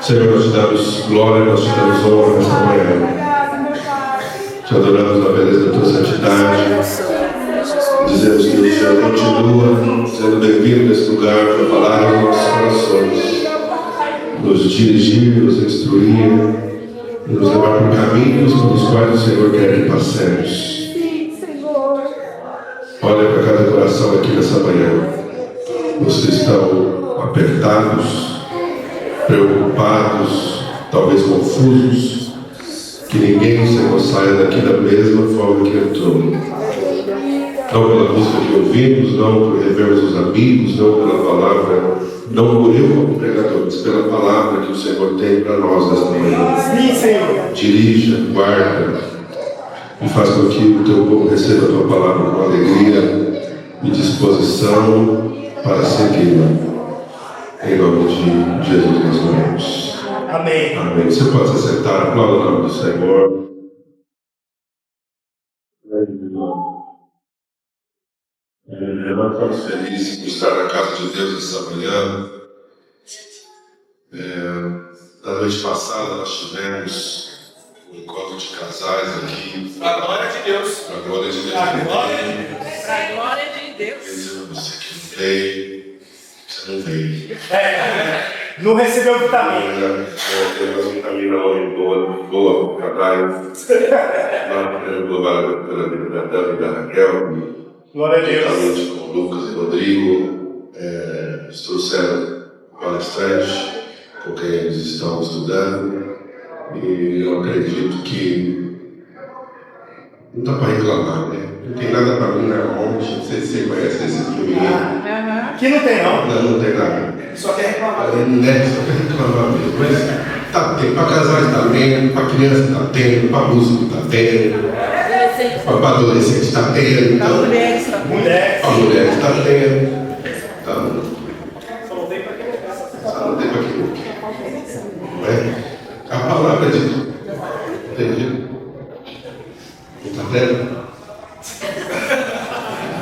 Senhor, nós te damos glória, nós te damos honra nesta manhã. Te adoramos na beleza da tua santidade. Dizemos que o Senhor continua sendo bem-vindo nesse lugar para falar aos nossos corações, nos dirigir, nos instruir, nos levar por caminhos pelos quais o Senhor quer que passemos. Olha para cada coração aqui nessa manhã. Os que estão apertados, preocupados, talvez confusos, que ninguém, Senhor, saia daqui da mesma forma que entrou. Não pela música que ouvimos, não por revermos os amigos, não pela palavra, não por eu como pregador, mas pela palavra que o Senhor tem para nós nesta manhã. Dirija, guarda e faz com que o teu povo receba a tua palavra com alegria e disposição para segui-la. Em nome de Jesus nós oramos. Amém. Amém. Você pode se sentar, aplauda o nome do Senhor. Nós estamos felizes por estar na casa de Deus essa manhã. Na noite passada nós tivemos um encontro de casais aqui. Para a glória de Deus. Para a glória de Deus. Para a glória de Deus. Você que não veio, você não veio. Não recebeu vitamina. Temos vitamina hoje boa para dar. Nós queremos louvar pela vida da Dani e da Raquel. Glória a Deus. Juntamente com o Lucas e o Rodrigo, eles trouxeram palestrante com quem eles estão estudando. E eu acredito que não dá para reclamar, né? Não tem nada para mim na monte. Você conhece esse filme? Aqui não tem, não. Não tem nada. Só quer reclamar. Só quer reclamar mesmo. Mas tá tendo, para casais está tendo, para criança está tendo, para músico está tendo, para adolescente está tendo, então, para mulheres está tendo. Então, só não tem para quem não quer. A palavra de Deus. Entendi? Está tendo?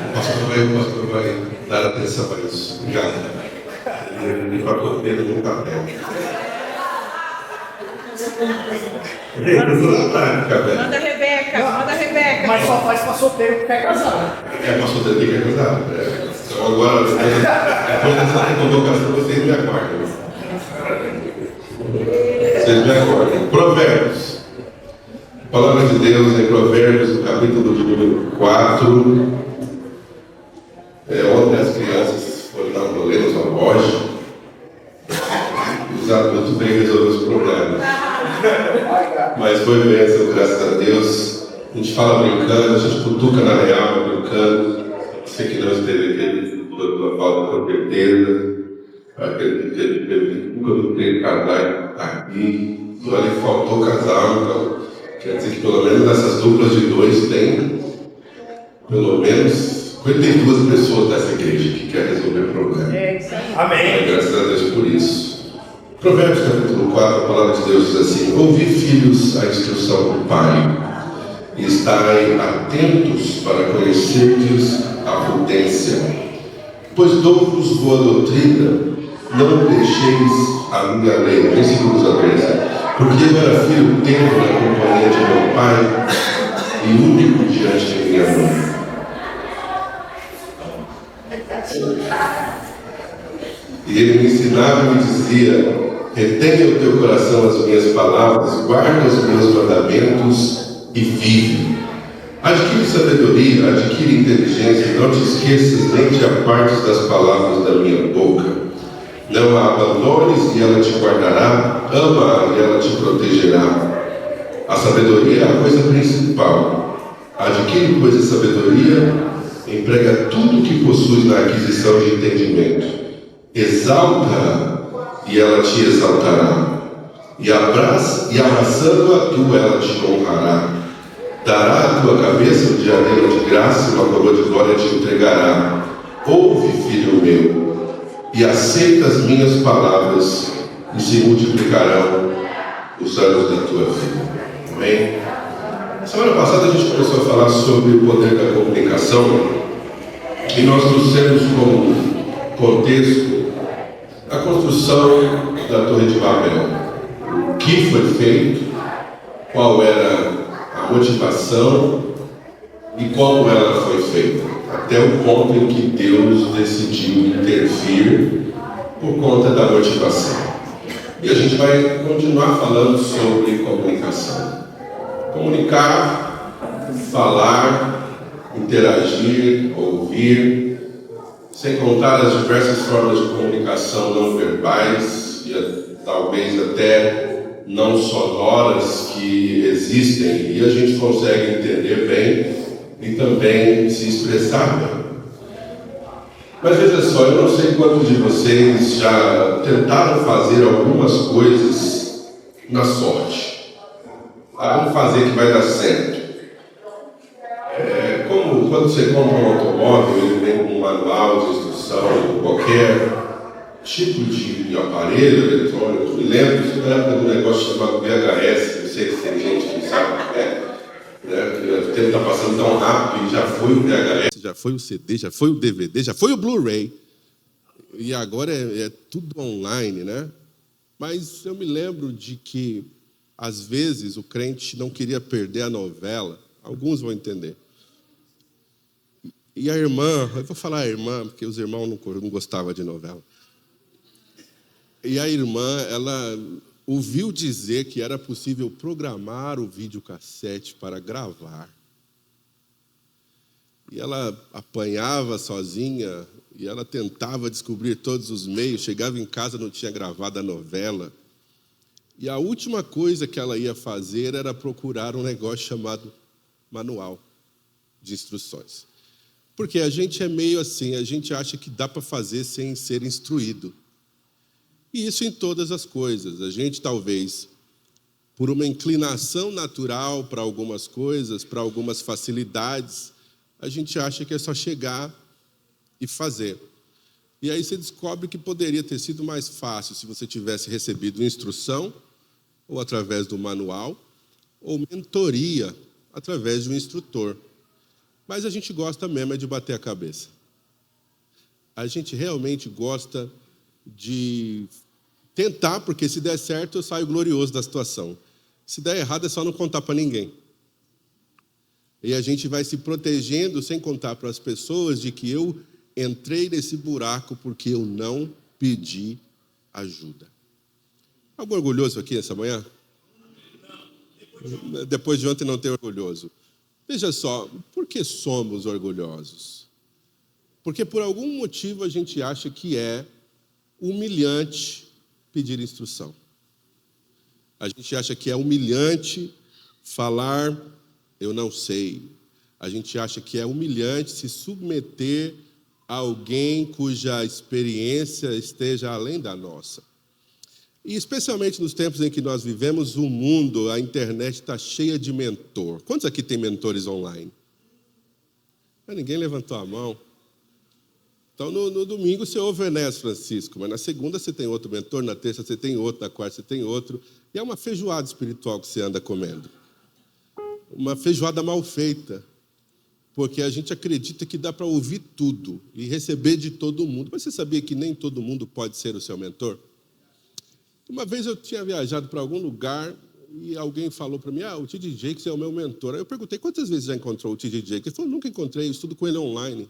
O pastor vai dar atenção a isso. Obrigado. Ele vai colocar no papel. Manda a Rebeca. Mas só faz para solteiro que quer casar. Para solteiro que quer casar. Então agora, depois dessa convocação, vocês me acordam. Vocês me acordam. Provérbios. A palavra de Deus em Provérbios, no capítulo de número 4. Ontem as crianças foram dar um rolê no zoológico. Os adultos bem resolver os problemas. Mas foi bênção, graças a Deus. A gente fala brincando, a gente cutuca na real, brincando. Você que não esteve aqui, pela falta com certeza. Aquele que nunca não teve casal aqui. Ali faltou casal, então quer dizer que pelo menos nessas duplas de dois tem pelo menos 52 pessoas dessa igreja que quer resolver problemas. Amém. Graças a Deus por isso. Provérbios capítulo 4, a palavra de Deus diz assim: ouvi, filhos, a instrução do Pai, e estai atentos para conhecerdes a prudência. Pois dou-vos boa doutrina, não deixeis a minha lei. Versículos a 13. Porque eu era filho tenro na companhia de meu pai, e único diante de minha mãe. E ele me ensinava e me dizia: retenha o teu coração as minhas palavras, guarda os meus mandamentos e vive. Adquire sabedoria, adquire inteligência, não te esqueças nem te apartes das palavras da minha boca. Não a abandones e ela te guardará, ama-a e ela te protegerá. A sabedoria é a coisa principal. Adquire, pois, a sabedoria, emprega tudo o que possuis na aquisição de entendimento. Exalta-a e ela te exaltará. E abraçando-a tu, ela te honrará. Dará à tua cabeça o diadema de graça, uma coroa de glória te entregará. Ouve, filho meu, e aceita as minhas palavras, e se multiplicarão os anos da tua vida. Amém? Semana passada a gente começou a falar sobre o poder da comunicação, e nós trouxemos como contexto a construção da Torre de Babel. o que foi feito, qual era a motivação e como ela foi feita, até o ponto em que Deus decidiu intervir por conta da motivação. E a gente vai continuar falando sobre comunicação. Comunicar, falar, interagir, ouvir, sem contar as diversas formas de comunicação não verbais e talvez até não sonoras que existem, e a gente consegue entender bem e também se expressar bem. Mas veja só, eu não sei quantos de vocês já tentaram fazer algumas coisas na sorte. Vamos fazer que vai dar certo. Como quando você compra um automóvel, ele vem com um manual de instrução, qualquer tipo de aparelho eletrônico. Eu me lembro isso na época do negócio chamado VHS, não sei se tem gente que sabe o que é. O tempo está passando tão rápido e já foi o VHS, já foi o CD, já foi o DVD, já foi o Blu-ray. E agora é tudo online, né? Mas eu me lembro de que, às vezes, o crente não queria perder a novela. Alguns vão entender. E a irmã, eu vou falar a irmã, porque os irmãos não gostavam de novela. E a irmã, ela ouviu dizer que era possível programar o videocassete para gravar. E ela apanhava sozinha, e ela tentava descobrir todos os meios, chegava em casa, não tinha gravado a novela. E a última coisa que ela ia fazer era procurar um negócio chamado manual de instruções. Porque a gente é meio assim, a gente acha que dá para fazer sem ser instruído. E isso em todas as coisas. A gente talvez, por uma inclinação natural para algumas coisas, para algumas facilidades, a gente acha que é só chegar e fazer. E aí você descobre que poderia ter sido mais fácil se você tivesse recebido instrução, ou através do manual, ou mentoria, através de um instrutor. Mas a gente gosta mesmo é de bater a cabeça. A gente realmente gosta de tentar, porque se der certo, eu saio glorioso da situação. Se der errado, é só não contar para ninguém. E a gente vai se protegendo sem contar para as pessoas de que eu entrei nesse buraco porque eu não pedi ajuda. Algum orgulhoso aqui essa manhã? Depois de ontem não tem orgulhoso. Veja só, por que somos orgulhosos? Porque por algum motivo a gente acha que é humilhante pedir instrução. A gente acha que é humilhante falar, eu não sei. A gente acha que é humilhante se submeter a alguém cuja experiência esteja além da nossa. E especialmente nos tempos em que nós vivemos, o mundo, a internet está cheia de mentor. Quantos aqui tem mentores online? Ninguém levantou a mão. Então, no domingo você ouve o Enéas Francisco, mas na segunda você tem outro mentor, na terça você tem outro, na quarta você tem outro. E é uma feijoada espiritual que você anda comendo. Uma feijoada mal feita, porque a gente acredita que dá para ouvir tudo e receber de todo mundo. Mas você sabia que nem todo mundo pode ser o seu mentor? Uma vez eu tinha viajado para algum lugar e alguém falou para mim, o T.D. Jakes é o meu mentor. Aí eu perguntei, quantas vezes já encontrou o T.D. Jakes? Ele falou, nunca encontrei, eu estudo com ele online.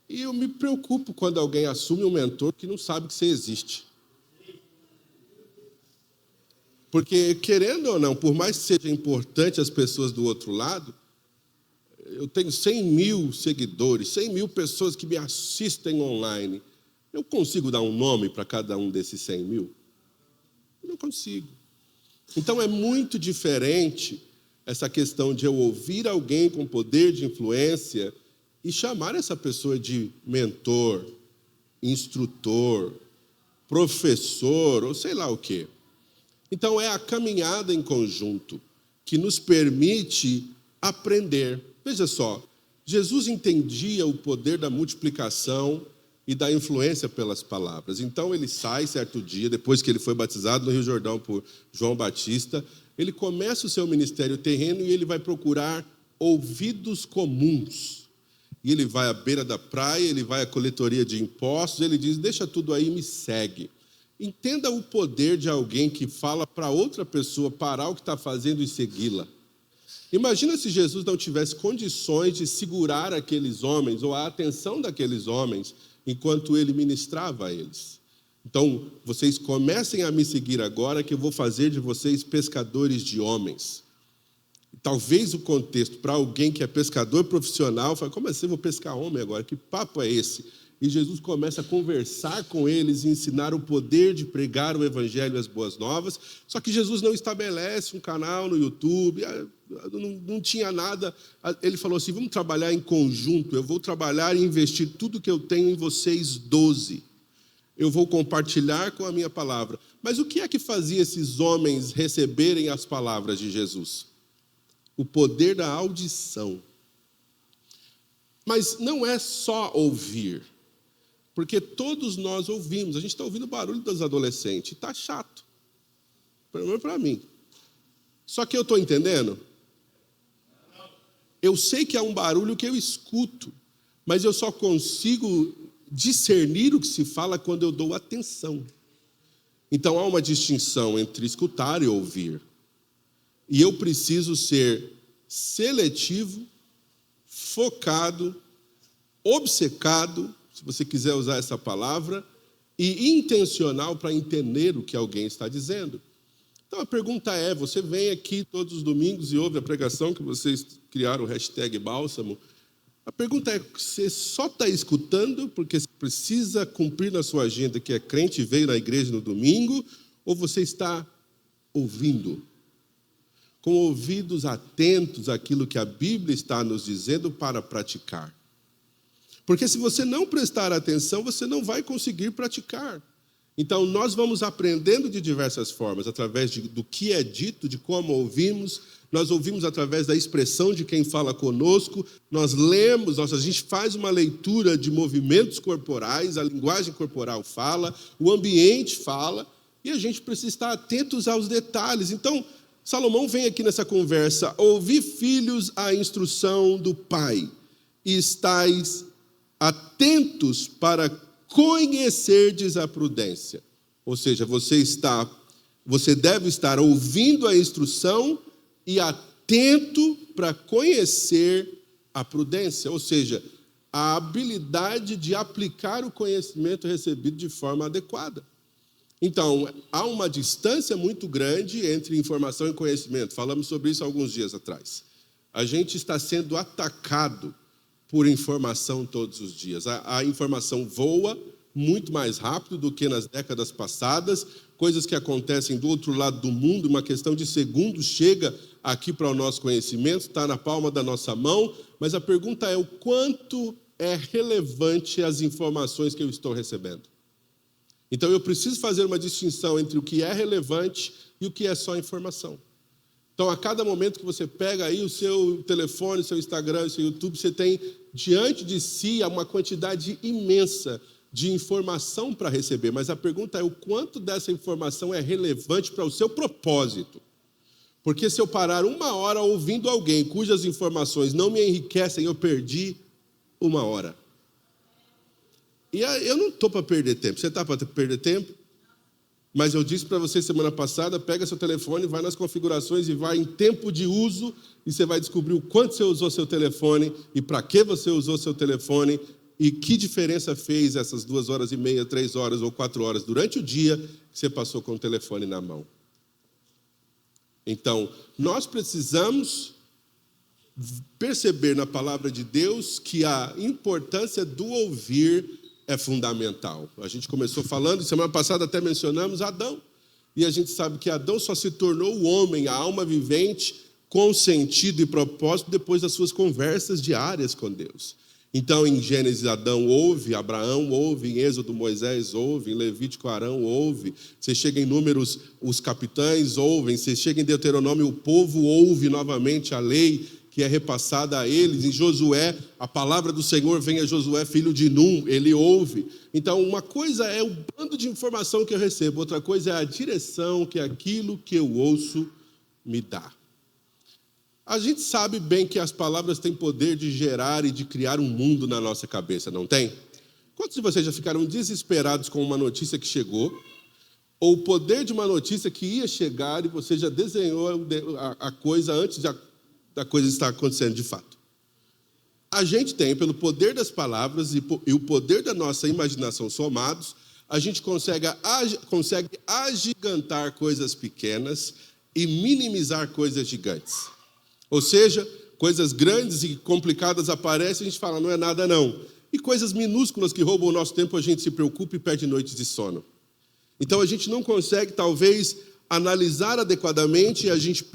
E eu me preocupo quando alguém assume um mentor que não sabe que você existe. Porque, querendo ou não, por mais que seja importante as pessoas do outro lado, eu tenho 100 mil seguidores, 100 mil pessoas que me assistem online. Eu consigo dar um nome para cada um desses 100 mil? Eu não consigo. Então, é muito diferente essa questão de eu ouvir alguém com poder de influência e chamar essa pessoa de mentor, instrutor, professor, ou sei lá o quê. Então, é a caminhada em conjunto que nos permite aprender. Veja só, Jesus entendia o poder da multiplicação e da influência pelas palavras. Então, ele sai certo dia, depois que ele foi batizado no Rio Jordão por João Batista, ele começa o seu ministério terreno e ele vai procurar ouvidos comuns. E ele vai à beira da praia, ele vai à coletoria de impostos, ele diz, deixa tudo aí e me segue. Entenda o poder de alguém que fala para outra pessoa parar o que está fazendo e segui-la. Imagina se Jesus não tivesse condições de segurar aqueles homens ou a atenção daqueles homens enquanto ele ministrava a eles. Então, vocês comecem a me seguir agora que eu vou fazer de vocês pescadores de homens. Talvez o contexto para alguém que é pescador profissional, fala, como assim eu vou pescar homem agora? Que papo é esse? E Jesus começa a conversar com eles e ensinar o poder de pregar o evangelho e as boas novas. Só que Jesus não estabelece um canal no YouTube, não tinha nada. Ele falou assim, vamos trabalhar em conjunto, eu vou trabalhar e investir tudo que eu tenho em vocês 12. Eu vou compartilhar com a minha palavra. Mas o que é que fazia esses homens receberem as palavras de Jesus? O poder da audição. Mas não é só ouvir. Porque todos nós ouvimos. A gente está ouvindo o barulho dos adolescentes. Está chato. Pelo menos para mim. Só que eu estou entendendo? Eu sei que é um barulho que eu escuto. Mas eu só consigo discernir o que se fala quando eu dou atenção. Então há uma distinção entre escutar e ouvir. E eu preciso ser seletivo, focado, obcecado, se você quiser usar essa palavra, e intencional para entender o que alguém está dizendo. Então a pergunta é, você vem aqui todos os domingos e ouve a pregação que vocês criaram o hashtag Bálsamo. A pergunta é, você só está escutando porque você precisa cumprir na sua agenda que é crente e veio na igreja no domingo, ou você está ouvindo? Com ouvidos atentos àquilo que a Bíblia está nos dizendo para praticar. Porque se você não prestar atenção, você não vai conseguir praticar. Então, nós vamos aprendendo de diversas formas, através do que é dito, de como ouvimos. Nós ouvimos através da expressão de quem fala conosco. Nós lemos, a gente faz uma leitura de movimentos corporais, a linguagem corporal fala, o ambiente fala, e a gente precisa estar atentos aos detalhes. Então, Salomão vem aqui nessa conversa, ouvi, filhos, a instrução do pai, e estais atentos para conhecerdes a prudência. Ou seja, você deve estar ouvindo a instrução e atento para conhecer a prudência, ou seja, a habilidade de aplicar o conhecimento recebido de forma adequada. Então, há uma distância muito grande entre informação e conhecimento. Falamos sobre isso alguns dias atrás. A gente está sendo atacado por informação todos os dias. A informação voa muito mais rápido do que nas décadas passadas. Coisas que acontecem do outro lado do mundo, uma questão de segundos, chega aqui para o nosso conhecimento, está na palma da nossa mão. Mas a pergunta é o quanto é relevante as informações que eu estou recebendo. Então, eu preciso fazer uma distinção entre o que é relevante e o que é só informação. Então, a cada momento que você pega aí o seu telefone, o seu Instagram, o seu YouTube, você tem diante de si uma quantidade imensa de informação para receber. Mas a pergunta é o quanto dessa informação é relevante para o seu propósito. Porque se eu parar 1 hora ouvindo alguém cujas informações não me enriquecem, eu perdi 1 hora. E eu não estou para perder tempo. Você está para perder tempo? Mas eu disse para você semana passada, pega seu telefone, vai nas configurações e vai em tempo de uso e você vai descobrir o quanto você usou seu telefone e para que você usou seu telefone e que diferença fez essas 2 horas e meia, 3 horas ou 4 horas durante o dia que você passou com o telefone na mão. Então, nós precisamos perceber na palavra de Deus que a importância do ouvir é fundamental. A gente começou falando, semana passada até mencionamos Adão. E a gente sabe que Adão só se tornou o homem, a alma vivente, com sentido e propósito depois das suas conversas diárias com Deus. Então, em Gênesis, Adão ouve, Abraão ouve, em Êxodo, Moisés ouve, em Levítico, Arão ouve. Você chega em Números, os capitães ouvem. Você chega em Deuteronômio, o povo ouve novamente a lei que é repassada a eles. Em Josué, a palavra do Senhor vem a Josué, filho de Num, ele ouve. Então, uma coisa é o bando de informação que eu recebo, outra coisa é a direção que aquilo que eu ouço me dá. A gente sabe bem que as palavras têm poder de gerar e de criar um mundo na nossa cabeça, não tem? Quantos de vocês já ficaram desesperados com uma notícia que chegou, Ou o poder de uma notícia que ia chegar e você já desenhou a coisa antes da coisa estar acontecendo de fato. A gente tem, pelo poder das palavras e o poder da nossa imaginação somados, a gente consegue agigantar coisas pequenas e minimizar coisas gigantes. Ou seja, coisas grandes e complicadas aparecem e a gente fala, não é nada não. E coisas minúsculas que roubam o nosso tempo, a gente se preocupa e perde noites de sono. Então a gente não consegue, talvez, analisar adequadamente e a gente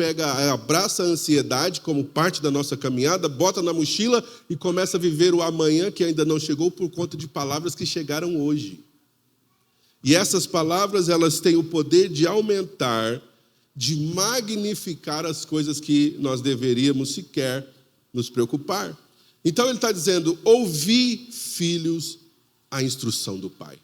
abraça a ansiedade como parte da nossa caminhada, bota na mochila e começa a viver o amanhã que ainda não chegou por conta de palavras que chegaram hoje. E essas palavras, elas têm o poder de aumentar, de magnificar as coisas que nós deveríamos sequer nos preocupar. Então ele está dizendo, ouvi, filhos, a instrução do Pai.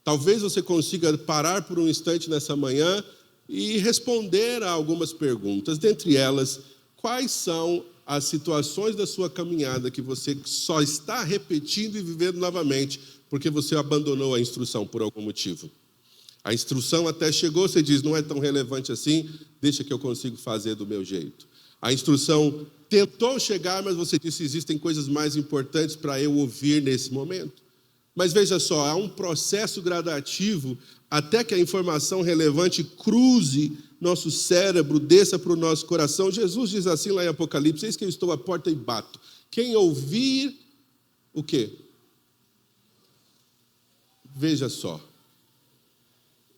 Talvez você consiga parar por um instante nessa manhã e responder a algumas perguntas. Dentre elas, quais são as situações da sua caminhada que você só está repetindo e vivendo novamente porque você abandonou a instrução por algum motivo? A instrução até chegou, você diz, não é tão relevante assim, deixa que eu consigo fazer do meu jeito. A instrução tentou chegar, mas você disse, existem coisas mais importantes para eu ouvir nesse momento. Mas veja só, há um processo gradativo até que a informação relevante cruze nosso cérebro, desça para o nosso coração. Jesus diz assim lá em Apocalipse, eis que eu estou à porta e bato. Quem ouvir, o quê? Veja só.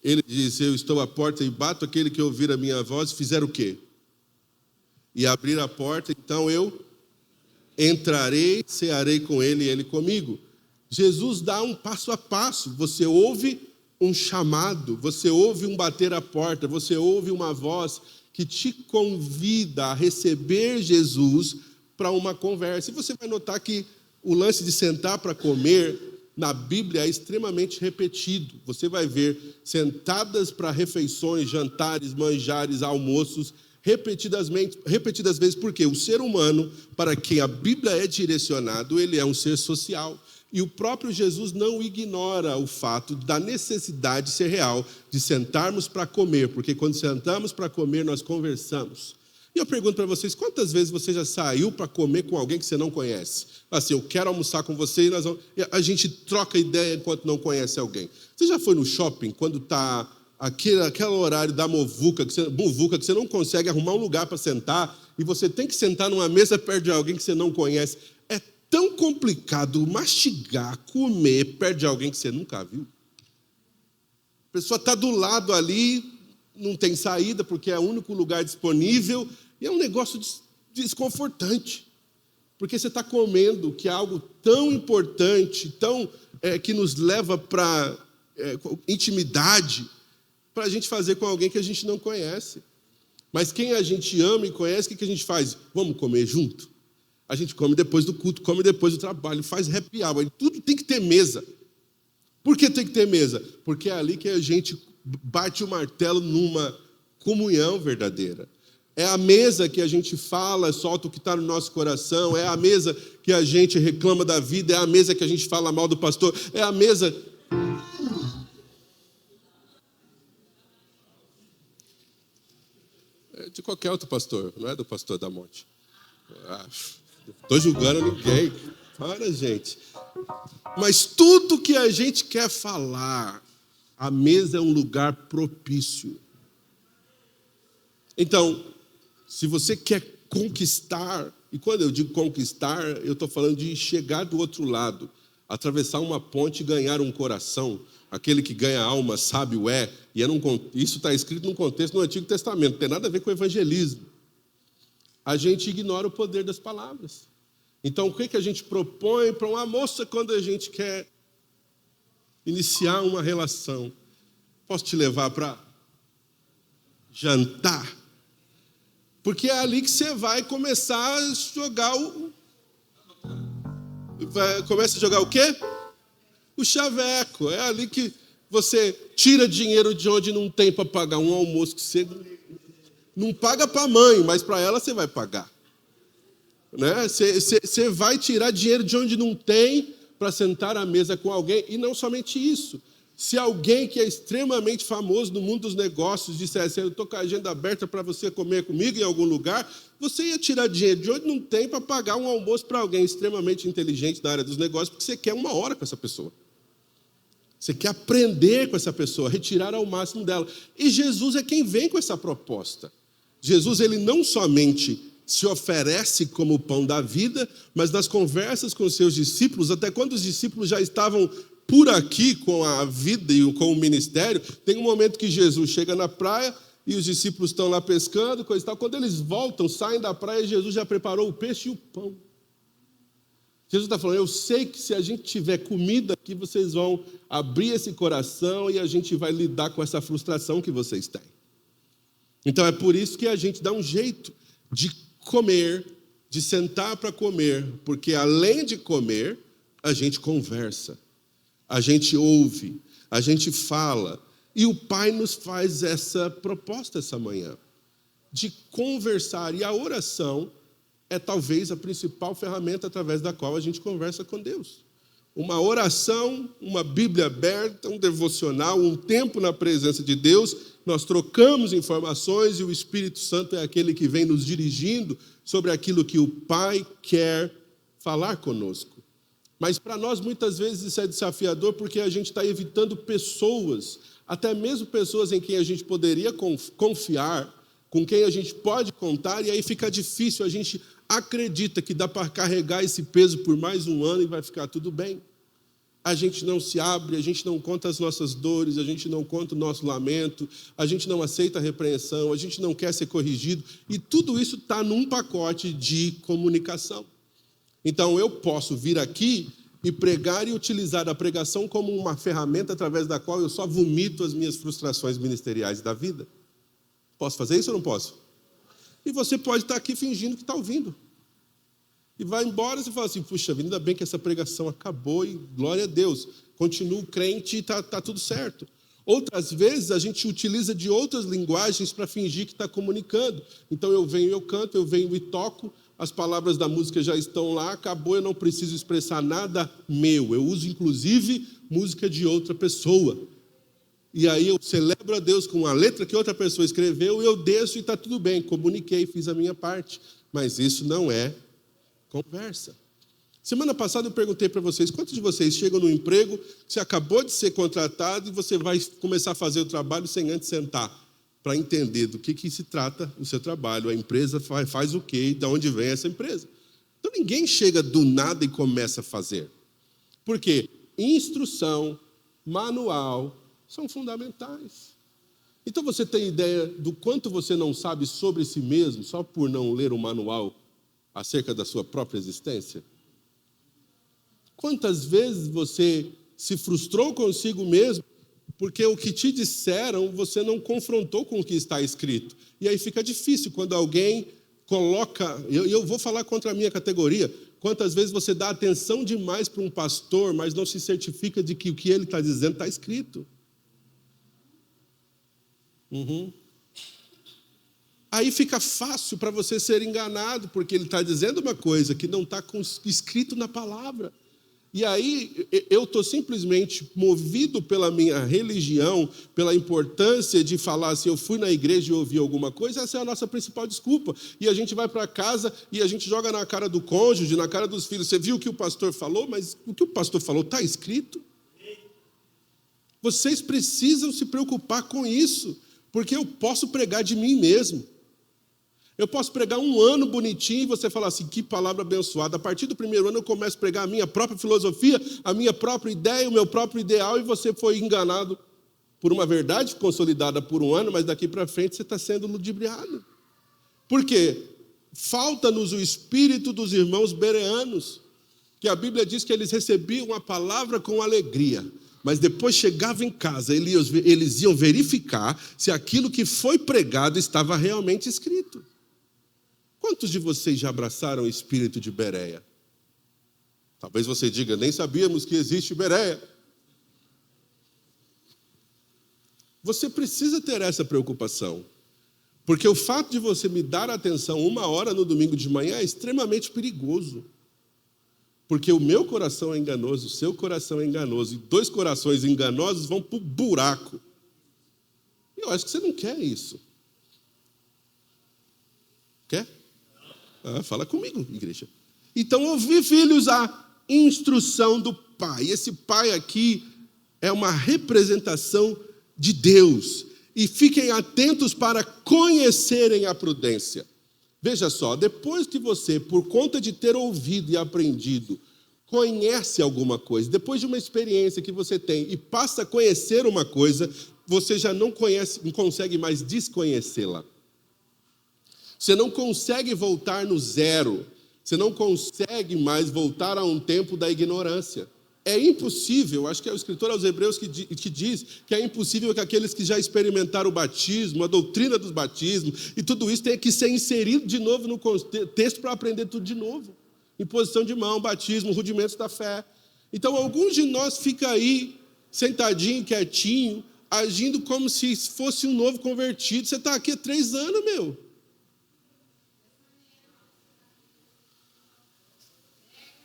Ele diz, eu estou à porta e bato, aquele que ouvir a minha voz, fizer o quê? E abrir a porta, então eu entrarei, cearei com ele e ele comigo. Jesus dá um passo a passo, você ouve um chamado, você ouve um bater a porta, você ouve uma voz que te convida a receber Jesus para uma conversa. E você vai notar que o lance de sentar para comer na Bíblia é extremamente repetido. Você vai ver sentadas para refeições, jantares, manjares, almoços, repetidas vezes, porque o ser humano, para quem a Bíblia é direcionado, ele é um ser social. E o próprio Jesus não ignora o fato da necessidade de ser real, de sentarmos para comer, porque quando sentamos para comer, nós conversamos. E eu pergunto para vocês, quantas vezes você já saiu para comer com alguém que você não conhece? Assim, eu quero almoçar com você e a gente troca ideia enquanto não conhece alguém. Você já foi no shopping, quando está aquele horário da muvuca, que você não consegue arrumar um lugar para sentar, e você tem que sentar numa mesa perto de alguém que você não conhece? É tão complicado mastigar, comer perto de alguém que você nunca viu. A pessoa está do lado ali, não tem saída porque é o único lugar disponível, e é um negócio desconfortante. Porque você está comendo, que é algo tão importante, que nos leva para intimidade, para a gente fazer com alguém que a gente não conhece. Mas quem a gente ama e conhece, o que a gente faz? Vamos comer junto? A gente come depois do culto, come depois do trabalho, faz happy hour, tudo tem que ter mesa. Por que tem que ter mesa? Porque é ali que a gente bate o martelo numa comunhão verdadeira. É a mesa que a gente fala, solta o que está no nosso coração, é a mesa que a gente reclama da vida, é a mesa que a gente fala mal do pastor, é a mesa... É de qualquer outro pastor, não é do pastor da Monte. Estou julgando ninguém. Para, gente. Mas tudo que a gente quer falar, a mesa é um lugar propício. Então, se você quer conquistar, e quando eu digo conquistar, eu estou falando de chegar do outro lado, atravessar uma ponte e ganhar um coração. Aquele que ganha alma, sábio é. E isso está escrito num contexto no Antigo Testamento, não tem nada a ver com o evangelismo. A gente ignora o poder das palavras. Então, o que a gente propõe para uma moça quando a gente quer iniciar uma relação? Posso te levar para jantar? Porque é ali que você vai começar a jogar Começa a jogar o quê? O chaveco. É ali que você tira dinheiro de onde não tem para pagar um almoço que você não paga para a mãe, mas para ela você vai pagar. Né? Você vai tirar dinheiro de onde não tem para sentar à mesa com alguém. E não somente isso. Se alguém que é extremamente famoso no mundo dos negócios dissesse: eu estou com a agenda aberta para você comer comigo em algum lugar, você ia tirar dinheiro de onde não tem para pagar um almoço para alguém extremamente inteligente na área dos negócios, porque você quer 1 hora com essa pessoa. Você quer aprender com essa pessoa, retirar ao máximo dela. E Jesus é quem vem com essa proposta. Jesus, ele não somente se oferece como o pão da vida, mas nas conversas com os seus discípulos, até quando os discípulos já estavam por aqui com a vida e com o ministério, tem um momento que Jesus chega na praia e os discípulos estão lá pescando, coisa e tal. Quando eles voltam, saem da praia, Jesus já preparou o peixe e o pão. Jesus está falando: eu sei que se a gente tiver comida aqui, vocês vão abrir esse coração e a gente vai lidar com essa frustração que vocês têm. Então é por isso que a gente dá um jeito de comer, de sentar para comer, porque além de comer, a gente conversa, a gente ouve, a gente fala. E o Pai nos faz essa proposta essa manhã, de conversar. E a oração é talvez a principal ferramenta através da qual a gente conversa com Deus. Uma oração, uma Bíblia aberta, um devocional, um tempo na presença de Deus, nós trocamos informações e o Espírito Santo é aquele que vem nos dirigindo sobre aquilo que o Pai quer falar conosco. Mas para nós muitas vezes isso é desafiador porque a gente está evitando pessoas, até mesmo pessoas em quem a gente poderia confiar, com quem a gente pode contar, e aí fica difícil, a gente acredita que dá para carregar esse peso por mais 1 ano e vai ficar tudo bem. A gente não se abre, a gente não conta as nossas dores, a gente não conta o nosso lamento, a gente não aceita a repreensão, a gente não quer ser corrigido, e tudo isso está num pacote de comunicação. Então eu posso vir aqui e pregar e utilizar a pregação como uma ferramenta através da qual eu só vomito as minhas frustrações ministeriais da vida. Posso fazer isso ou não posso? E você pode estar aqui fingindo que está ouvindo. E vai embora e você fala assim: puxa vida, ainda bem que essa pregação acabou e glória a Deus. Continuo crente e está tudo certo. Outras vezes a gente utiliza de outras linguagens para fingir que está comunicando. Então eu venho e eu canto, eu venho e toco, as palavras da música já estão lá, acabou, eu não preciso expressar nada meu. Eu uso inclusive música de outra pessoa. E aí eu celebro a Deus com a letra que outra pessoa escreveu, eu desço e está tudo bem, comuniquei, fiz a minha parte. Mas isso não é conversa. Semana passada eu perguntei para vocês: quantos de vocês chegam no emprego, você acabou de ser contratado e você vai começar a fazer o trabalho sem antes sentar, para entender do que se trata o seu trabalho, a empresa faz o quê e de onde vem essa empresa. Então ninguém chega do nada e começa a fazer. Por quê? Instrução, manual, são fundamentais. Então você tem ideia do quanto você não sabe sobre si mesmo só por não ler o manual acerca da sua própria existência? Quantas vezes você se frustrou consigo mesmo porque o que te disseram você não confrontou com o que está escrito? E aí fica difícil quando alguém coloca... Eu vou falar contra a minha categoria. Quantas vezes você dá atenção demais para um pastor, mas não se certifica de que o que ele está dizendo está escrito? Aí fica fácil para você ser enganado, porque ele está dizendo uma coisa que não está escrito na palavra. E aí eu estou simplesmente movido pela minha religião, pela importância de falar assim: eu fui na igreja e ouvi alguma coisa. Essa é a nossa principal desculpa. E a gente vai para casa e a gente joga na cara do cônjuge, na cara dos filhos: você viu o que o pastor falou? Mas o que o pastor falou está escrito? Vocês precisam se preocupar com isso, porque eu posso pregar de mim mesmo. Eu posso pregar 1 ano bonitinho e você falar assim: que palavra abençoada. A partir do 1º ano eu começo a pregar a minha própria filosofia, a minha própria ideia, o meu próprio ideal, e você foi enganado por uma verdade consolidada por 1 ano, mas daqui para frente você está sendo ludibriado. Por quê? Falta-nos o espírito dos irmãos bereanos, que a Bíblia diz que eles recebiam a palavra com alegria, mas depois chegavam em casa, eles iam verificar se aquilo que foi pregado estava realmente escrito. Quantos de vocês já abraçaram o espírito de Bereia? Talvez você diga: nem sabíamos que existe Bereia. Você precisa ter essa preocupação, porque o fato de você me dar atenção 1 hora no domingo de manhã é extremamente perigoso. Porque o meu coração é enganoso, o seu coração é enganoso. E 2 corações enganosos vão para o buraco. E eu acho que você não quer isso. Quer? Fala comigo, igreja. Então, ouvi, filhos, a instrução do Pai. Esse Pai aqui é uma representação de Deus. E fiquem atentos para conhecerem a prudência. Veja só, depois que você, por conta de ter ouvido e aprendido, conhece alguma coisa, depois de uma experiência que você tem e passa a conhecer uma coisa, você já não consegue mais desconhecê-la. Você não consegue voltar no zero. Você não consegue mais voltar a um tempo da ignorância. É impossível, acho que é o escritor aos Hebreus que diz que é impossível que aqueles que já experimentaram o batismo, a doutrina dos batismos, e tudo isso tenha que ser inserido de novo no contexto para aprender tudo de novo. Imposição de mão, batismo, rudimentos da fé. Então, alguns de nós ficam aí, sentadinho, quietinho, agindo como se fosse um novo convertido. Você está aqui há 3 anos, meu.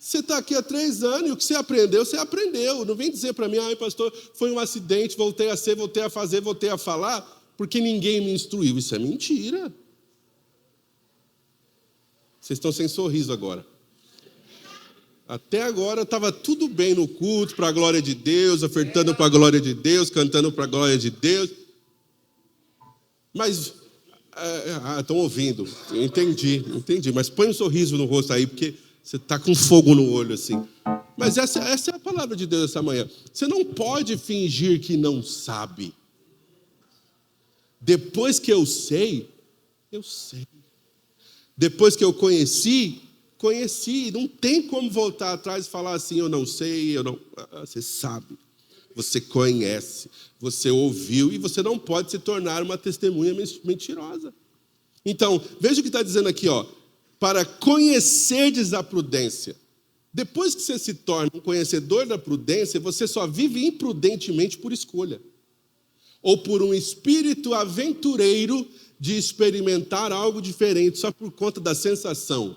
Você está aqui há 3 anos e o que você aprendeu, você aprendeu. Não vem dizer para mim, pastor, foi um acidente, voltei a ser, voltei a fazer, voltei a falar, porque ninguém me instruiu. Isso é mentira. Vocês estão sem sorriso agora. Até agora estava tudo bem no culto, para a glória de Deus, ofertando para a glória de Deus, cantando para a glória de Deus. Mas, estão ouvindo, eu entendi, mas põe um sorriso no rosto aí, porque você está com fogo no olho, assim. Mas essa é a palavra de Deus essa manhã. Você não pode fingir que não sabe. Depois que eu sei. Depois que eu conheci. Não tem como voltar atrás e falar assim, eu não sei, eu não... Você sabe. Você conhece. Você ouviu e você não pode se tornar uma testemunha mentirosa. Então, veja o que está dizendo aqui, ó. Para conhecerdes a prudência. Depois que você se torna um conhecedor da prudência, você só vive imprudentemente por escolha. Ou por um espírito aventureiro de experimentar algo diferente, só por conta da sensação.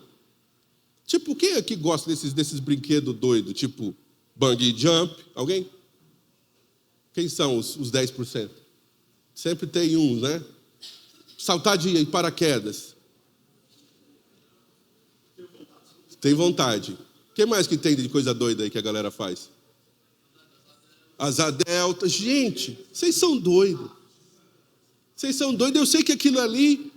Tipo, quem aqui gosta desses brinquedos doidos? Tipo, bungee jump? Alguém? Quem são os 10%? Sempre tem uns, né? Saltar de paraquedas. Tem vontade. O que mais que tem de coisa doida aí que a galera faz? Asa delta. Gente, vocês são doidos. Eu sei que aquilo ali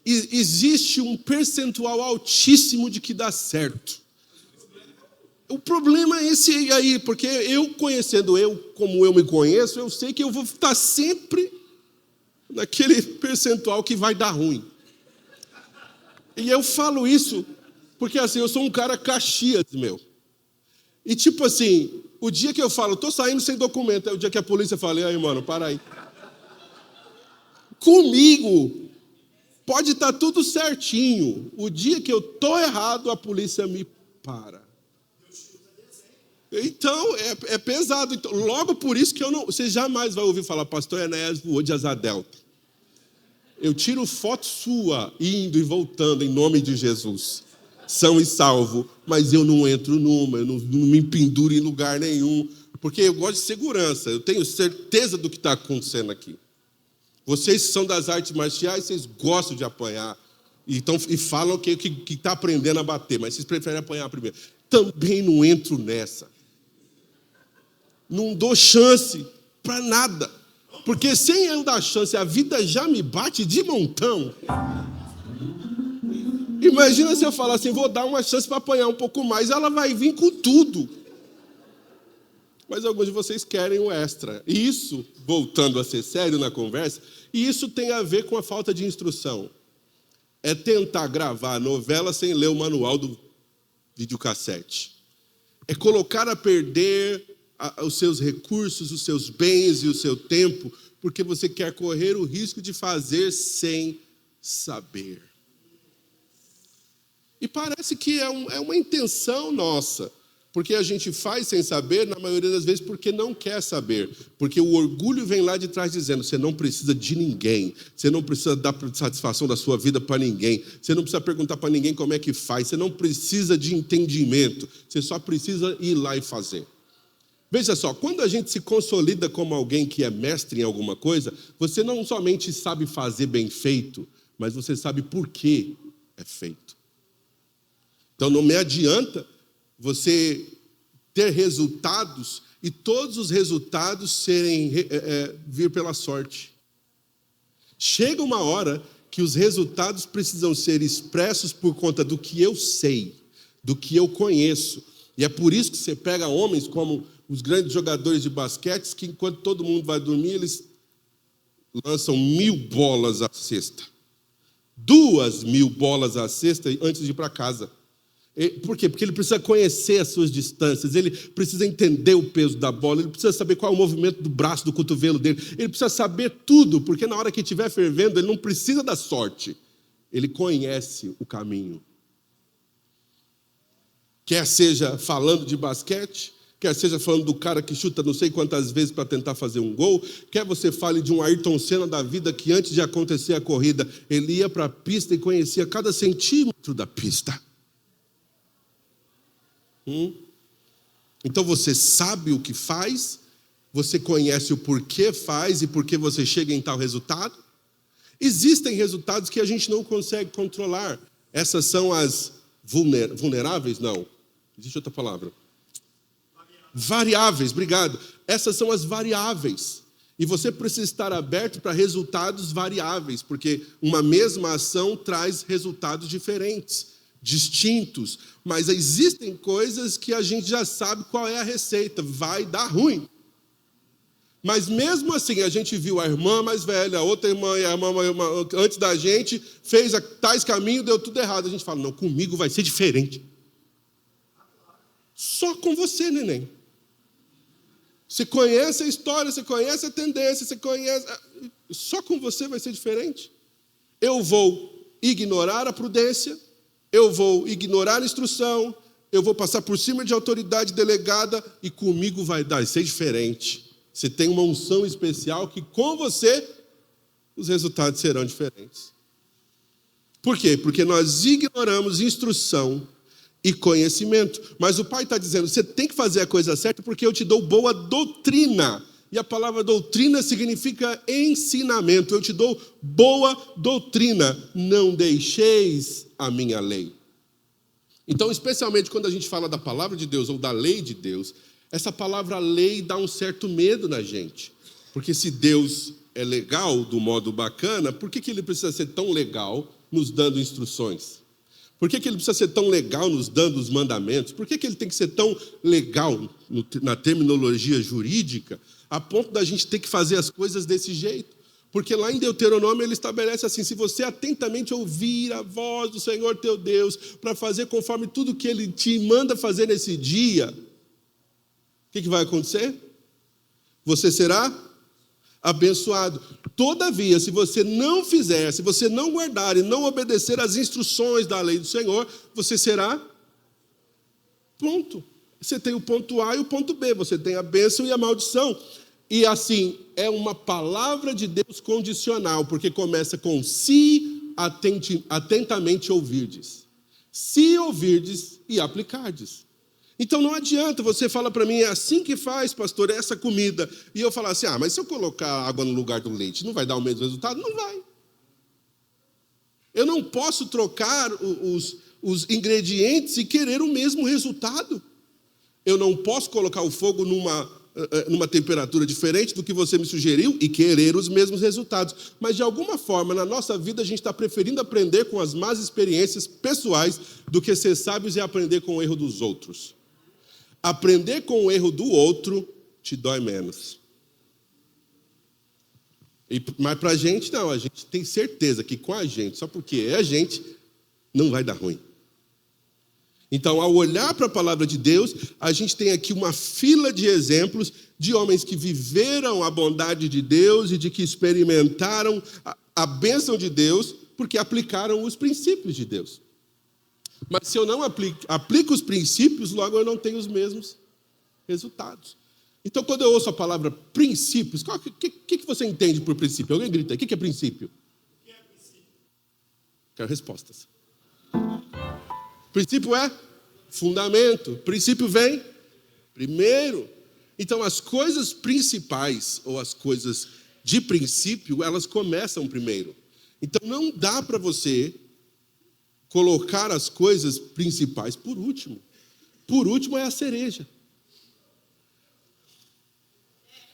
existe um percentual altíssimo de que dá certo. O problema é esse aí, porque eu conhecendo como eu me conheço, eu sei que eu vou estar sempre naquele percentual que vai dar ruim. E eu falo isso porque assim, eu sou um cara Caxias, meu. E tipo assim, o dia que eu falo, tô saindo sem documento, é o dia que a polícia fala, e aí, mano, para aí. Comigo, pode estar tudo certinho. O dia que eu tô errado, a polícia me para. Então, é pesado. Então, logo por isso que você jamais vai ouvir falar, pastor Enéas voou de asa delta. Eu tiro foto sua, indo e voltando, em nome de Jesus. São e salvo, mas eu não entro numa, eu não me penduro em lugar nenhum, porque eu gosto de segurança, eu tenho certeza do que está acontecendo aqui. Vocês que são das artes marciais, vocês gostam de apanhar, e falam que está aprendendo a bater, mas vocês preferem apanhar primeiro. Também não entro nessa. Não dou chance para nada, porque sem eu dar chance, a vida já me bate de montão. Imagina se eu falar assim, vou dar uma chance para apanhar um pouco mais, ela vai vir com tudo. Mas alguns de vocês querem o extra. E isso, voltando a ser sério na conversa, e isso tem a ver com a falta de instrução. É tentar gravar a novela sem ler o manual do videocassete. É colocar a perder os seus recursos, os seus bens e o seu tempo, porque você quer correr o risco de fazer sem saber. E parece que é uma intenção nossa. Porque a gente faz sem saber, na maioria das vezes, porque não quer saber. Porque o orgulho vem lá de trás dizendo, você não precisa de ninguém, você não precisa dar satisfação da sua vida para ninguém, você não precisa perguntar para ninguém como é que faz, você não precisa de entendimento, você só precisa ir lá e fazer. Veja só, quando a gente se consolida como alguém que é mestre em alguma coisa, você não somente sabe fazer bem feito, mas você sabe por que é feito. Então não me adianta você ter resultados e todos os resultados vir pela sorte. Chega uma hora que os resultados precisam ser expressos por conta do que eu sei, do que eu conheço. E é por isso que você pega homens como os grandes jogadores de basquete, que enquanto todo mundo vai dormir, eles lançam 1000 bolas à cesta. 2000 bolas à cesta antes de ir para casa. Por quê? Porque ele precisa conhecer as suas distâncias, ele precisa entender o peso da bola, ele precisa saber qual é o movimento do braço, do cotovelo dele, ele precisa saber tudo, porque na hora que estiver fervendo, ele não precisa da sorte, ele conhece o caminho. Quer seja falando de basquete, quer seja falando do cara que chuta não sei quantas vezes para tentar fazer um gol, quer você fale de um Ayrton Senna da vida que antes de acontecer a corrida, ele ia para a pista e conhecia cada centímetro da pista. Então você sabe o que faz, você conhece o porquê faz e porquê você chega em tal resultado. Existem resultados que a gente não consegue controlar. Essas são as vulneráveis? Não. Existe outra palavra. Variáveis, obrigado. Essas são as variáveis. E você precisa estar aberto para resultados variáveis, porque uma mesma ação traz resultados diferentes, distintos, mas existem coisas que a gente já sabe qual é a receita, vai dar ruim. Mas mesmo assim, a gente viu a irmã mais velha, a outra irmã e a irmã antes da gente, fez tais caminhos, deu tudo errado. A gente fala, não, comigo vai ser diferente. Só com você, neném. Você conhece a história, você conhece a tendência, você conhece... Só com você vai ser diferente. Eu vou ignorar a prudência, eu vou ignorar a instrução, eu vou passar por cima de autoridade delegada e comigo vai ser diferente. Você tem uma unção especial que com você os resultados serão diferentes. Por quê? Porque nós ignoramos instrução e conhecimento. Mas o pai está dizendo, você tem que fazer a coisa certa porque eu te dou boa doutrina. E a palavra doutrina significa ensinamento. Eu te dou boa doutrina. Não deixeis a minha lei. Então, especialmente quando a gente fala da palavra de Deus ou da lei de Deus, essa palavra lei dá um certo medo na gente. Porque se Deus é legal, do modo bacana, por que ele precisa ser tão legal nos dando instruções? Por que ele precisa ser tão legal nos dando os mandamentos? Por que ele tem que ser tão legal na terminologia jurídica a ponto da gente ter que fazer as coisas desse jeito? Porque lá em Deuteronômio ele estabelece assim, se você atentamente ouvir a voz do Senhor teu Deus para fazer conforme tudo que Ele te manda fazer nesse dia, o que vai acontecer? Você será abençoado. Todavia, se você não fizer, se você não guardar e não obedecer às instruções da lei do Senhor, você será pronto. Você tem o ponto A e o ponto B, você tem a bênção e a maldição. E assim, é uma palavra de Deus condicional, porque começa com se atentamente ouvirdes. Se ouvirdes e aplicardes. Então não adianta, você fala para mim, é assim que faz, pastor, essa comida. E eu falar assim, mas se eu colocar água no lugar do leite, não vai dar o mesmo resultado? Não vai. Eu não posso trocar os ingredientes e querer o mesmo resultado. Eu não posso colocar o fogo numa temperatura diferente do que você me sugeriu e querer os mesmos resultados. Mas, de alguma forma, na nossa vida, a gente está preferindo aprender com as más experiências pessoais do que ser sábios e aprender com o erro dos outros. Aprender com o erro do outro te dói menos. Mas para a gente, não. A gente tem certeza que com a gente, só porque é a gente, não vai dar ruim. Então, ao olhar para a palavra de Deus, a gente tem aqui uma fila de exemplos de homens que viveram a bondade de Deus e de que experimentaram a bênção de Deus porque aplicaram os princípios de Deus. Mas se eu não aplico os princípios, logo eu não tenho os mesmos resultados. Então, quando eu ouço a palavra princípios, o que você entende por princípio? Alguém grita aí, o que é princípio? Quero respostas. Princípio é fundamento. Princípio vem primeiro. Então, as coisas principais, ou as coisas de princípio, elas começam primeiro. Então, não dá para você colocar as coisas principais por último. Por último é a cereja.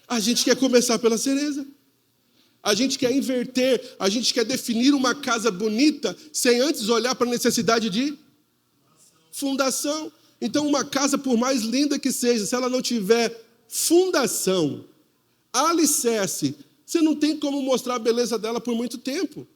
A gente quer começar pela cereja. A gente quer inverter, a gente quer definir uma casa bonita sem antes olhar para a necessidade de fundação. Então, uma casa, por mais linda que seja, se ela não tiver fundação, alicerce, você não tem como mostrar a beleza dela por muito tempo.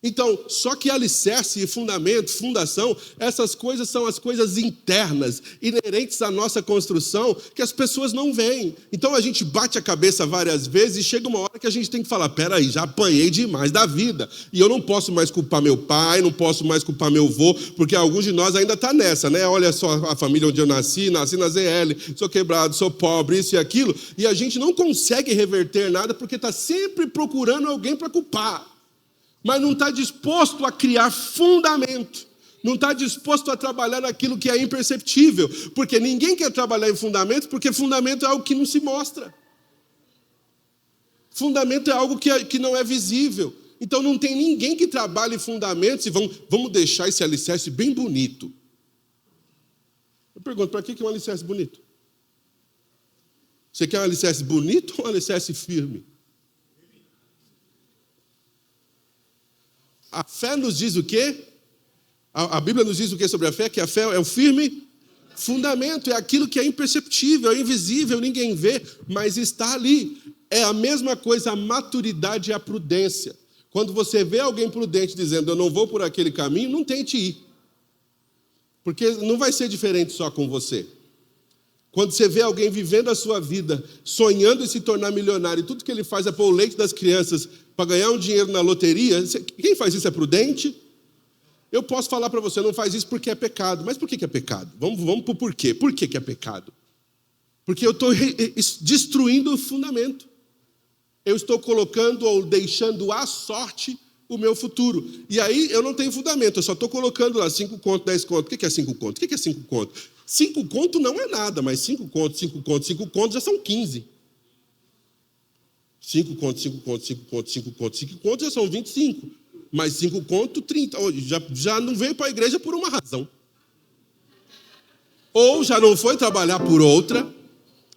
Então, só que alicerce, fundamento, fundação, essas coisas são as coisas internas, inerentes à nossa construção, que as pessoas não veem. Então, a gente bate a cabeça várias vezes e chega uma hora que a gente tem que falar, peraí, já apanhei demais da vida. E eu não posso mais culpar meu pai, não posso mais culpar meu avô, porque alguns de nós ainda estão nessa, né? Olha só a família onde eu nasci na ZL, sou quebrado, sou pobre, isso e aquilo. E a gente não consegue reverter nada porque está sempre procurando alguém para culpar. Mas não está disposto a criar fundamento, não está disposto a trabalhar naquilo que é imperceptível, porque ninguém quer trabalhar em fundamento, porque fundamento é algo que não se mostra. Fundamento é algo que não é visível. Então não tem ninguém que trabalhe em fundamentos e vamos deixar esse alicerce bem bonito. Eu pergunto, para que é um alicerce bonito? Você quer um alicerce bonito ou um alicerce firme? A fé nos diz o quê? A Bíblia nos diz o quê sobre a fé? Que a fé é o firme fundamento, é aquilo que é imperceptível, é invisível, ninguém vê, mas está ali. É a mesma coisa a maturidade e a prudência. Quando você vê alguém prudente dizendo, eu não vou por aquele caminho, não tente ir. Porque não vai ser diferente só com você. Quando você vê alguém vivendo a sua vida, sonhando em se tornar milionário, e tudo que ele faz é pôr o leite das crianças para ganhar um dinheiro na loteria, quem faz isso é prudente? Eu posso falar para você, não faz isso porque é pecado. Mas por que é pecado? Vamos para o porquê. Por que é pecado? Porque eu estou destruindo o fundamento. Eu estou colocando ou deixando à sorte o meu futuro. E aí eu não tenho fundamento, eu só estou colocando lá 5 conto, 10 conto. O que é 5 conto? O que é 5 conto? 5 conto não é nada, mas 5 conto, 5 conto, 5 conto já são 15. 5 conto, 5 conto, 5 conto, 5 conto, 5 conto já são 25. Mais 5 conto, 30. Já não veio para a igreja por uma razão. Ou já não foi trabalhar por outra,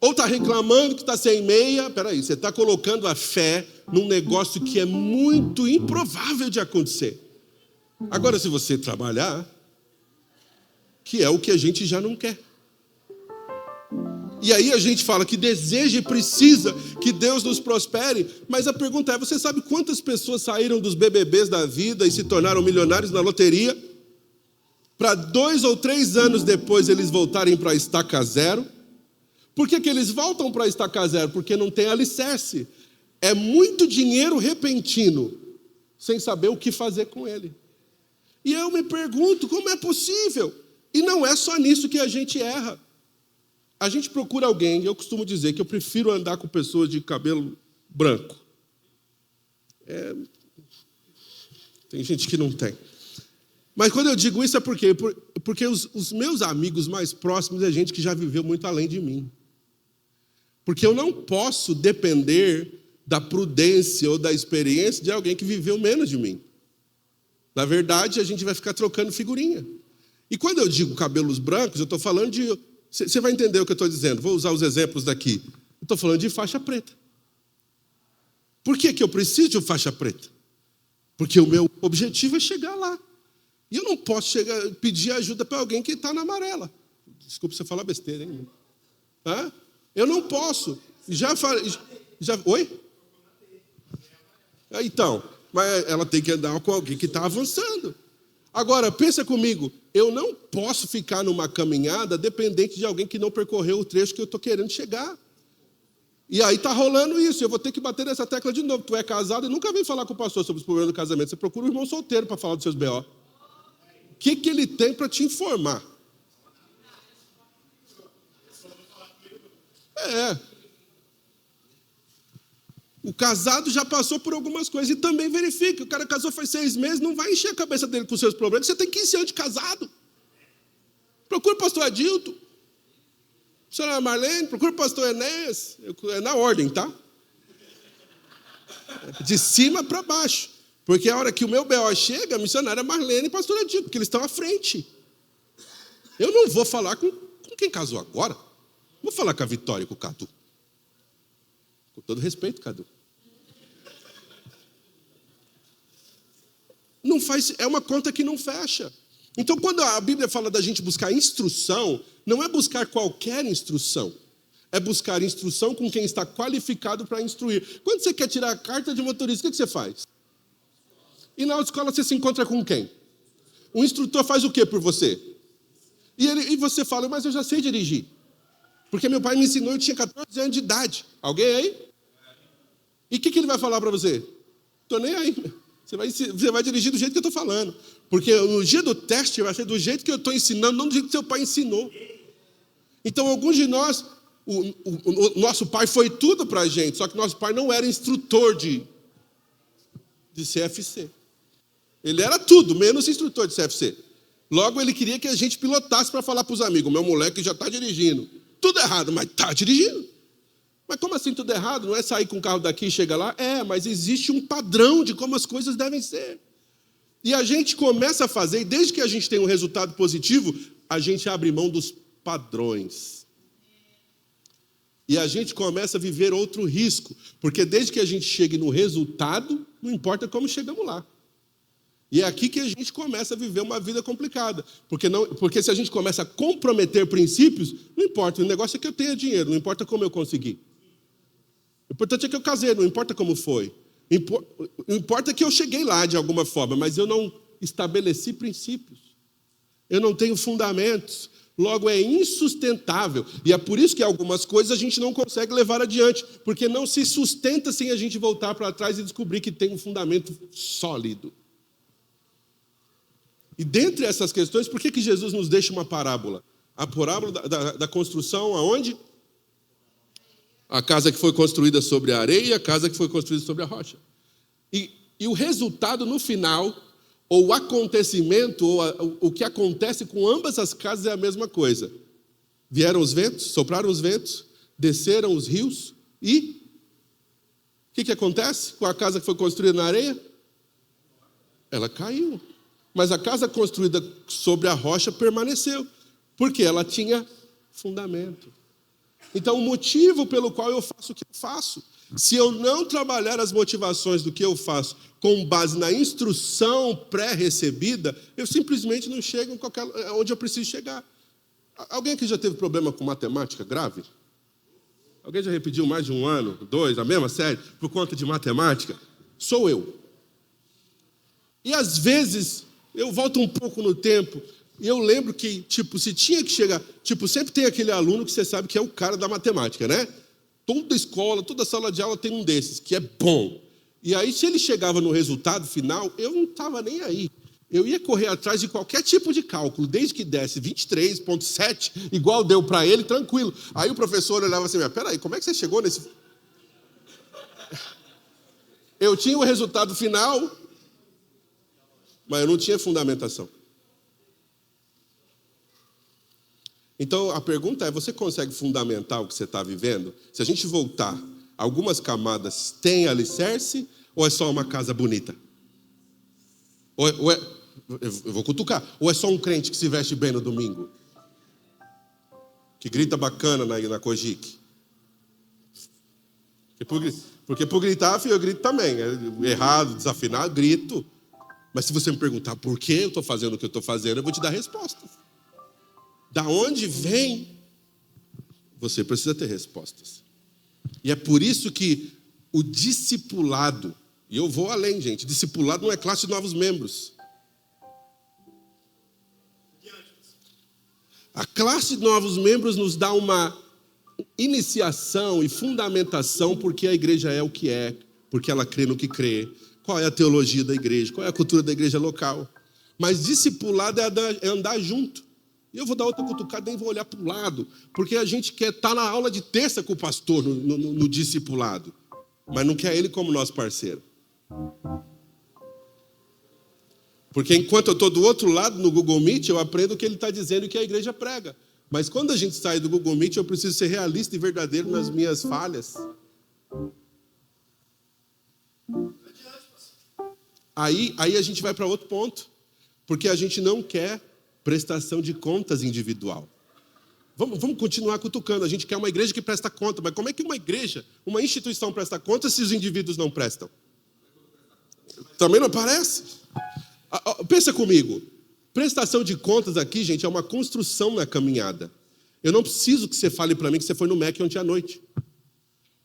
ou está reclamando que está sem meia. Peraí, você está colocando a fé num negócio que é muito improvável de acontecer. Agora, se você trabalhar, que é o que a gente já não quer. E aí a gente fala que deseja e precisa que Deus nos prospere, mas a pergunta é, você sabe quantas pessoas saíram dos BBBs da vida e se tornaram milionários na loteria? Para 2 ou 3 anos depois eles voltarem para a estaca zero? Por que eles voltam para a estaca zero? Porque não tem alicerce. É muito dinheiro repentino, sem saber o que fazer com ele. E eu me pergunto, como é possível? E não é só nisso que a gente erra. A gente procura alguém, eu costumo dizer que eu prefiro andar com pessoas de cabelo branco. Tem gente que não tem. Mas quando eu digo isso é porque os meus amigos mais próximos é gente que já viveu muito além de mim. Porque eu não posso depender da prudência ou da experiência de alguém que viveu menos de mim. Na verdade, a gente vai ficar trocando figurinha. E quando eu digo cabelos brancos, eu estou falando de... Você vai entender o que eu estou dizendo. Vou usar os exemplos daqui. Eu estou falando de faixa preta. Por que eu preciso de faixa preta? Porque o meu objetivo é chegar lá. E eu não posso pedir ajuda para alguém que está na amarela. Desculpa você falar besteira, hein? Eu não posso. Oi? Então, mas ela tem que andar com alguém que está avançando. Agora, pensa comigo, eu não posso ficar numa caminhada dependente de alguém que não percorreu o trecho que eu estou querendo chegar. E aí está rolando isso, eu vou ter que bater nessa tecla de novo. Tu é casado e nunca vem falar com o pastor sobre os problemas do casamento. Você procura um irmão solteiro para falar dos seus B.O. que ele tem para te informar. O casado já passou por algumas coisas e também verifica. O cara casou faz 6 meses, não vai encher a cabeça dele com seus problemas. Você tem 15 anos de casado. Procura o pastor Adilto. Senhora Marlene, procura o pastor Enéas. É na ordem, tá? De cima para baixo. Porque a hora que o meu B.O. chega, a missionária Marlene e o pastor Adilto, porque eles estão à frente. Eu não vou falar com quem casou agora. Vou falar com a Vitória e com o Cadu. Com todo respeito, Cadu. Não faz, é uma conta que não fecha. Então, quando a Bíblia fala da gente buscar instrução, não é buscar qualquer instrução. É buscar instrução com quem está qualificado para instruir. Quando você quer tirar a carta de motorista, o que você faz? E na autoescola você se encontra com quem? O instrutor faz o que por você? E você fala, mas eu já sei dirigir. Porque meu pai me ensinou, eu tinha 14 anos de idade. Alguém aí? E o que ele vai falar para você? Estou nem aí. Você vai dirigir do jeito que eu estou falando. Porque no dia do teste vai ser do jeito que eu estou ensinando, não do jeito que seu pai ensinou. Então, alguns de nós, o nosso pai foi tudo para a gente, só que nosso pai não era instrutor de CFC. Ele era tudo, menos instrutor de CFC. Logo, ele queria que a gente pilotasse para falar para os amigos, meu moleque já está dirigindo. Tudo errado, mas está dirigindo. Mas como assim tudo errado? Não é sair com o carro daqui e chegar lá? Mas existe um padrão de como as coisas devem ser. E a gente começa a fazer, e desde que a gente tem um resultado positivo, a gente abre mão dos padrões. E a gente começa a viver outro risco, porque desde que a gente chegue no resultado, não importa como chegamos lá. E é aqui que a gente começa a viver uma vida complicada. Porque se a gente começa a comprometer princípios, não importa, o negócio é que eu tenha dinheiro, não importa como eu consegui. O importante é que eu casei, não importa como foi. O importa é que eu cheguei lá de alguma forma, mas eu não estabeleci princípios. Eu não tenho fundamentos. Logo, é insustentável. E é por isso que algumas coisas a gente não consegue levar adiante, porque não se sustenta sem a gente voltar para trás e descobrir que tem um fundamento sólido. E dentre essas questões, por que Jesus nos deixa uma parábola? A parábola da construção aonde? A casa que foi construída sobre a areia e a casa que foi construída sobre a rocha. E o resultado no final, ou o acontecimento, ou o que acontece com ambas as casas é a mesma coisa. Vieram os ventos, sopraram os ventos, desceram os rios e o que acontece com a casa que foi construída na areia? Ela caiu. Mas a casa construída sobre a rocha permaneceu, porque ela tinha fundamento. Então, o motivo pelo qual eu faço o que eu faço, se eu não trabalhar as motivações do que eu faço com base na instrução pré-recebida, eu simplesmente não chego onde eu preciso chegar. Alguém aqui já teve problema com matemática grave? Alguém já repetiu mais de 1 ano, 2, a mesma série, por conta de matemática? Sou eu. E às vezes, eu volto um pouco no tempo, e eu lembro que, se tinha que chegar... sempre tem aquele aluno que você sabe que é o cara da matemática, né? Toda escola, toda sala de aula tem um desses, que é bom. E aí, se ele chegava no resultado final, eu não estava nem aí. Eu ia correr atrás de qualquer tipo de cálculo, desde que desse 23,7, igual deu para ele, tranquilo. Aí o professor olhava assim, peraí, como é que você chegou nesse... Eu tinha o resultado final, mas eu não tinha fundamentação. Então, a pergunta é, você consegue fundamentar o que você está vivendo? Se a gente voltar, algumas camadas têm alicerce ou é só uma casa bonita? Eu vou cutucar. Ou é só um crente que se veste bem no domingo? Que grita bacana na Cojique? Porque por gritar, filho, eu grito também. Errado, desafinado, grito. Mas se você me perguntar por que eu estou fazendo o que eu estou fazendo, eu vou te dar respostas. Da onde vem? Você precisa ter respostas. E é por isso que o discipulado, e eu vou além, gente, discipulado não é classe de novos membros. A classe de novos membros nos dá uma iniciação e fundamentação porque a igreja é o que é, porque ela crê no que crê. Qual é a teologia da igreja? Qual é a cultura da igreja local? Mas discipulado é andar junto. E eu vou dar outra cutucada, nem vou olhar para o lado, porque a gente quer estar na aula de terça com o pastor no discipulado, mas não quer ele como nosso parceiro. Porque enquanto eu estou do outro lado no Google Meet, eu aprendo o que ele está dizendo e o que a igreja prega. Mas quando a gente sai do Google Meet, eu preciso ser realista e verdadeiro nas minhas falhas. Aí a gente vai para outro ponto, porque a gente não quer prestação de contas individual. Vamos continuar cutucando. A gente quer uma igreja que presta conta, mas como é que uma igreja, uma instituição presta conta se os indivíduos não prestam? Também não parece? Pensa comigo. Prestação de contas aqui, gente, é uma construção na caminhada. Eu não preciso que você fale para mim que você foi no Mac ontem à noite.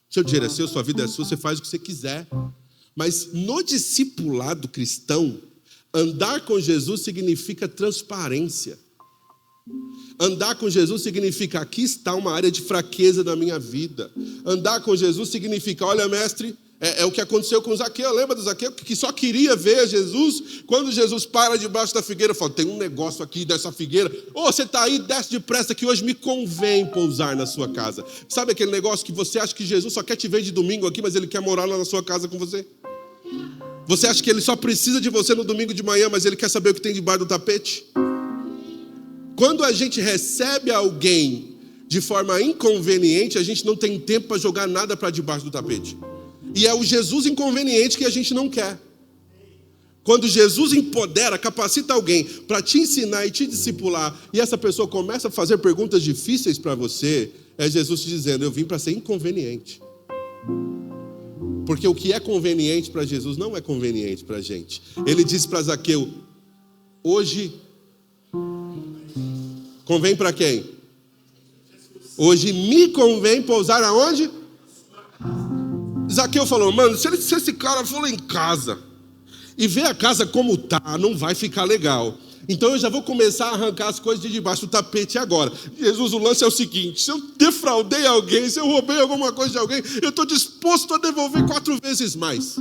Seu dinheiro é seu, sua vida é sua, você faz o que você quiser. Mas no discipulado cristão, andar com Jesus significa transparência. Andar com Jesus significa, aqui está uma área de fraqueza da minha vida. Andar com Jesus significa, olha, mestre, é o que aconteceu com Zaqueu. Lembra do Zaqueu que só queria ver Jesus? Quando Jesus para debaixo da figueira, fala, tem um negócio aqui dessa figueira. Você está aí, desce depressa que hoje me convém pousar na sua casa. Sabe aquele negócio que você acha que Jesus só quer te ver de domingo aqui, mas ele quer morar lá na sua casa com você? Você acha que ele só precisa de você no domingo de manhã, mas ele quer saber o que tem debaixo do tapete? Quando a gente recebe alguém de forma inconveniente, a gente não tem tempo para jogar nada para debaixo do tapete. E é o Jesus inconveniente que a gente não quer. Quando Jesus empodera, capacita alguém para te ensinar e te discipular, e essa pessoa começa a fazer perguntas difíceis para você, é Jesus te dizendo, eu vim para ser inconveniente. Porque o que é conveniente para Jesus não é conveniente para a gente. Ele disse para Zaqueu, hoje, convém para quem? Hoje me convém pousar aonde? Zaqueu falou, mano, se esse cara for lá em casa e ver a casa como tá, não vai ficar legal. Então eu já vou começar a arrancar as coisas de debaixo do tapete agora. Jesus, o lance é o seguinte, se eu defraudei alguém, se eu roubei alguma coisa de alguém, eu estou disposto a devolver 4 vezes mais.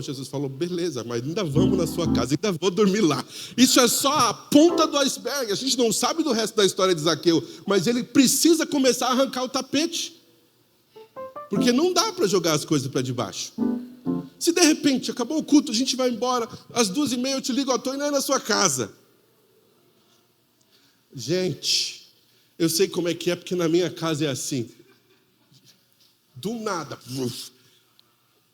Jesus falou, beleza, mas ainda vamos na sua casa, ainda vou dormir lá. Isso é só a ponta do iceberg, a gente não sabe do resto da história de Zaqueu, mas ele precisa começar a arrancar o tapete. Porque não dá para jogar as coisas para debaixo. Se de repente acabou o culto, a gente vai embora, às 2h30 eu te ligo, eu estou indo aí na sua casa. Gente, eu sei como é que é, porque na minha casa é assim. Do nada.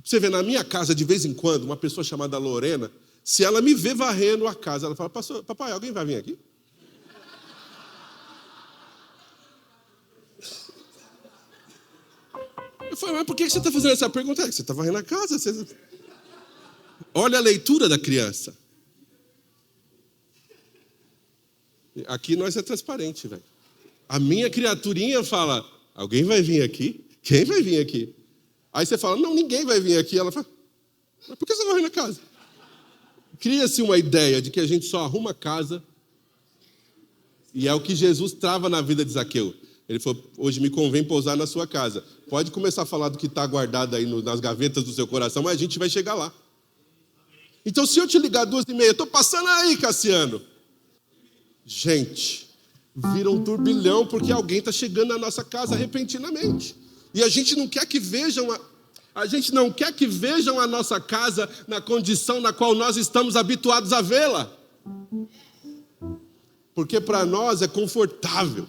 Você vê, na minha casa, de vez em quando, uma pessoa chamada Lorena, se ela me vê varrendo a casa, ela fala, papai, alguém vai vir aqui? Eu falei, mas por que você está fazendo essa pergunta? Você está varrendo a casa. Olha a leitura da criança. Aqui nós é transparente, velho. A minha criaturinha fala, alguém vai vir aqui? Quem vai vir aqui? Aí você fala, não, ninguém vai vir aqui. Ela fala, mas por que você vai varrendo a casa? Cria-se uma ideia de que a gente só arruma a casa. E é o que Jesus trava na vida de Zaqueu. Ele falou, hoje me convém pousar na sua casa. Pode começar a falar do que está guardado aí nas gavetas do seu coração, mas a gente vai chegar lá. Então, se eu te ligar 2h30, estou passando aí, Cassiano. Gente, vira um turbilhão, porque alguém está chegando na nossa casa repentinamente. E a gente não quer que vejam a nossa casa na condição na qual nós estamos habituados a vê-la. Porque para nós é confortável.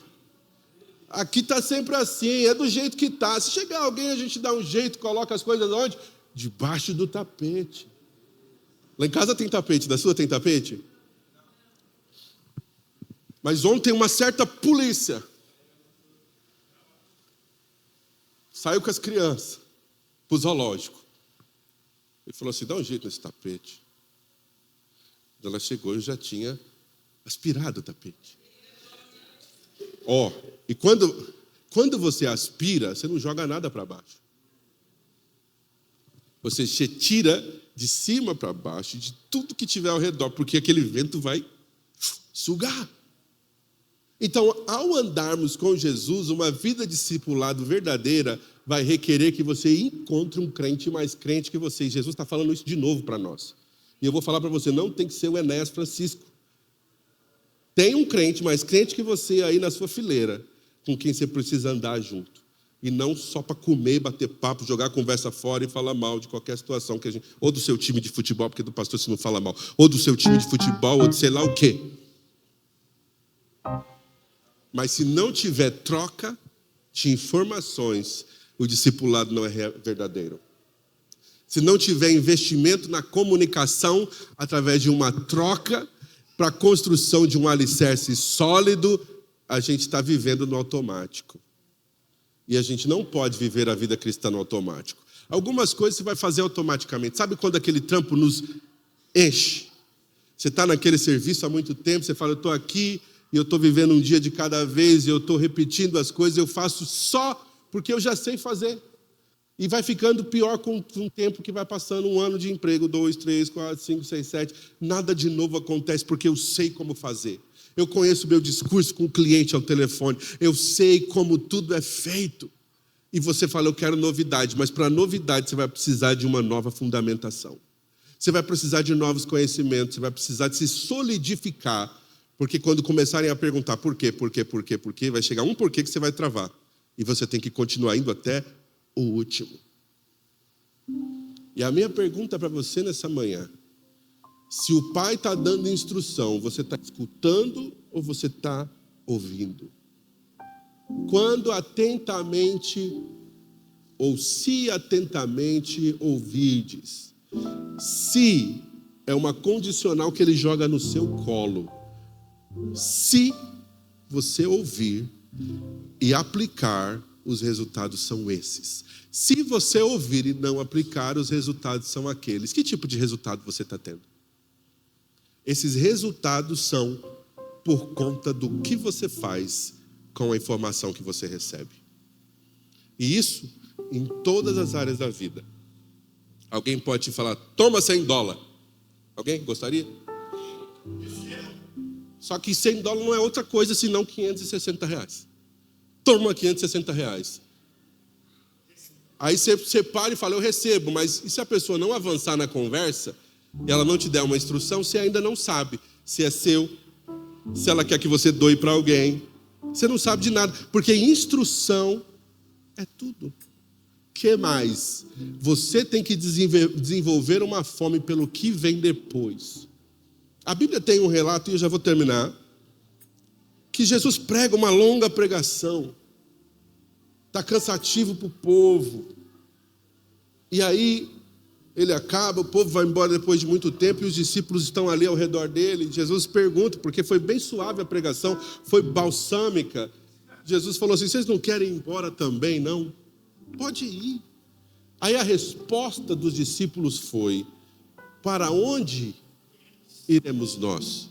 Aqui está sempre assim, é do jeito que está. Se chegar alguém, a gente dá um jeito, coloca as coisas onde? Debaixo do tapete. Lá em casa tem tapete, da sua tem tapete? Mas ontem uma certa polícia saiu com as crianças para o zoológico. Ele falou assim, dá um jeito nesse tapete. Quando ela chegou, eu já tinha aspirado o tapete. E quando você aspira, você não joga nada para baixo. Você tira de cima para baixo, de tudo que tiver ao redor, porque aquele vento vai sugar. Então, ao andarmos com Jesus, uma vida discipulado verdadeira vai requerer que você encontre um crente mais crente que você. E Jesus está falando isso de novo para nós. E eu vou falar para você, não tem que ser o Enéas Francisco. Tem um crente, mas crente que você aí na sua fileira, com quem você precisa andar junto. E não só para comer, bater papo, jogar a conversa fora e falar mal de qualquer situação que a gente... Ou do seu time de futebol, porque do pastor você não fala mal. Ou do seu time de futebol, ou de sei lá o quê. Mas se não tiver troca de informações, o discipulado não é verdadeiro. Se não tiver investimento na comunicação através de uma troca para a construção de um alicerce sólido, a gente está vivendo no automático. E a gente não pode viver a vida cristã no automático. Algumas coisas você vai fazer automaticamente. Sabe quando aquele trampo nos enche? Você está naquele serviço há muito tempo, você fala, eu estou aqui e eu estou vivendo um dia de cada vez, e eu estou repetindo as coisas, eu faço só porque eu já sei fazer. E vai ficando pior com um tempo que vai passando, 1 ano de emprego, 2, 3, 4, 5, 6, 7. Nada de novo acontece porque eu sei como fazer. Eu conheço o meu discurso com o cliente ao telefone. Eu sei como tudo é feito. E você fala, eu quero novidade. Mas para novidade você vai precisar de uma nova fundamentação. Você vai precisar de novos conhecimentos. Você vai precisar de se solidificar. Porque quando começarem a perguntar por quê, vai chegar um porquê que você vai travar. E você tem que continuar indo até o último. E a minha pergunta para você nessa manhã: se o pai está dando instrução, você está escutando ou você está ouvindo? Quando atentamente, ou se atentamente ouvirdes. Se é uma condicional que ele joga no seu colo. Se você ouvir e aplicar, os resultados são esses. Se você ouvir e não aplicar, os resultados são aqueles. Que tipo de resultado você está tendo? Esses resultados são por conta do que você faz com a informação que você recebe. E isso em todas as áreas da vida. Alguém pode te falar, toma $100. Alguém gostaria? Só que $100 não é outra coisa senão R$560. Toma R$560. Aí você para e fala, eu recebo, mas e se a pessoa não avançar na conversa e ela não te der uma instrução, você ainda não sabe se é seu, se ela quer que você doe para alguém. Você não sabe de nada, porque instrução é tudo. O que mais? Você tem que desenvolver uma fome pelo que vem depois. A Bíblia tem um relato, e eu já vou terminar, que Jesus prega uma longa pregação. Está cansativo para o povo. E aí, ele acaba, o povo vai embora depois de muito tempo, e os discípulos estão ali ao redor dele. Jesus pergunta, porque foi bem suave a pregação, foi balsâmica. Jesus falou assim, vocês não querem ir embora também, não? Pode ir. Aí a resposta dos discípulos foi, para onde iremos nós?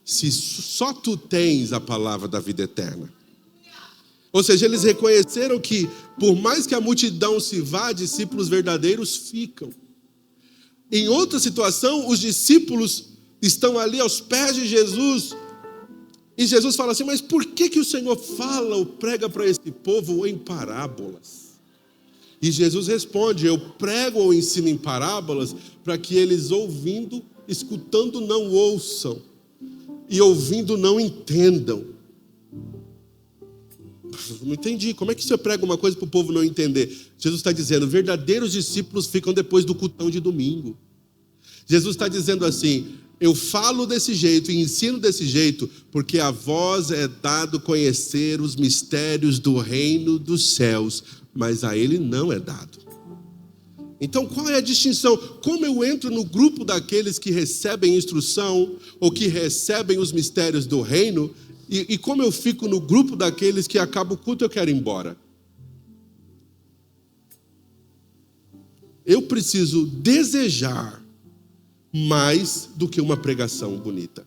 Se só tu tens a palavra da vida eterna. Ou seja, eles reconheceram que, por mais que a multidão se vá, discípulos verdadeiros ficam. Em outra situação, os discípulos estão ali aos pés de Jesus, e Jesus fala assim, mas por que o Senhor fala ou prega para esse povo em parábolas? E Jesus responde, eu prego ou ensino em parábolas, para que eles ouvindo, escutando não ouçam, e ouvindo não entendam. Não entendi, como é que você prega uma coisa para o povo não entender? Jesus está dizendo, verdadeiros discípulos ficam depois do cultão de domingo. Jesus está dizendo assim, eu falo desse jeito e ensino desse jeito, porque a vós é dado conhecer os mistérios do reino dos céus, mas a ele não é dado. Então qual é a distinção? Como eu entro no grupo daqueles que recebem instrução, ou que recebem os mistérios do reino, e como eu fico no grupo daqueles que acaba o culto e eu quero ir embora? Eu preciso desejar mais do que uma pregação bonita.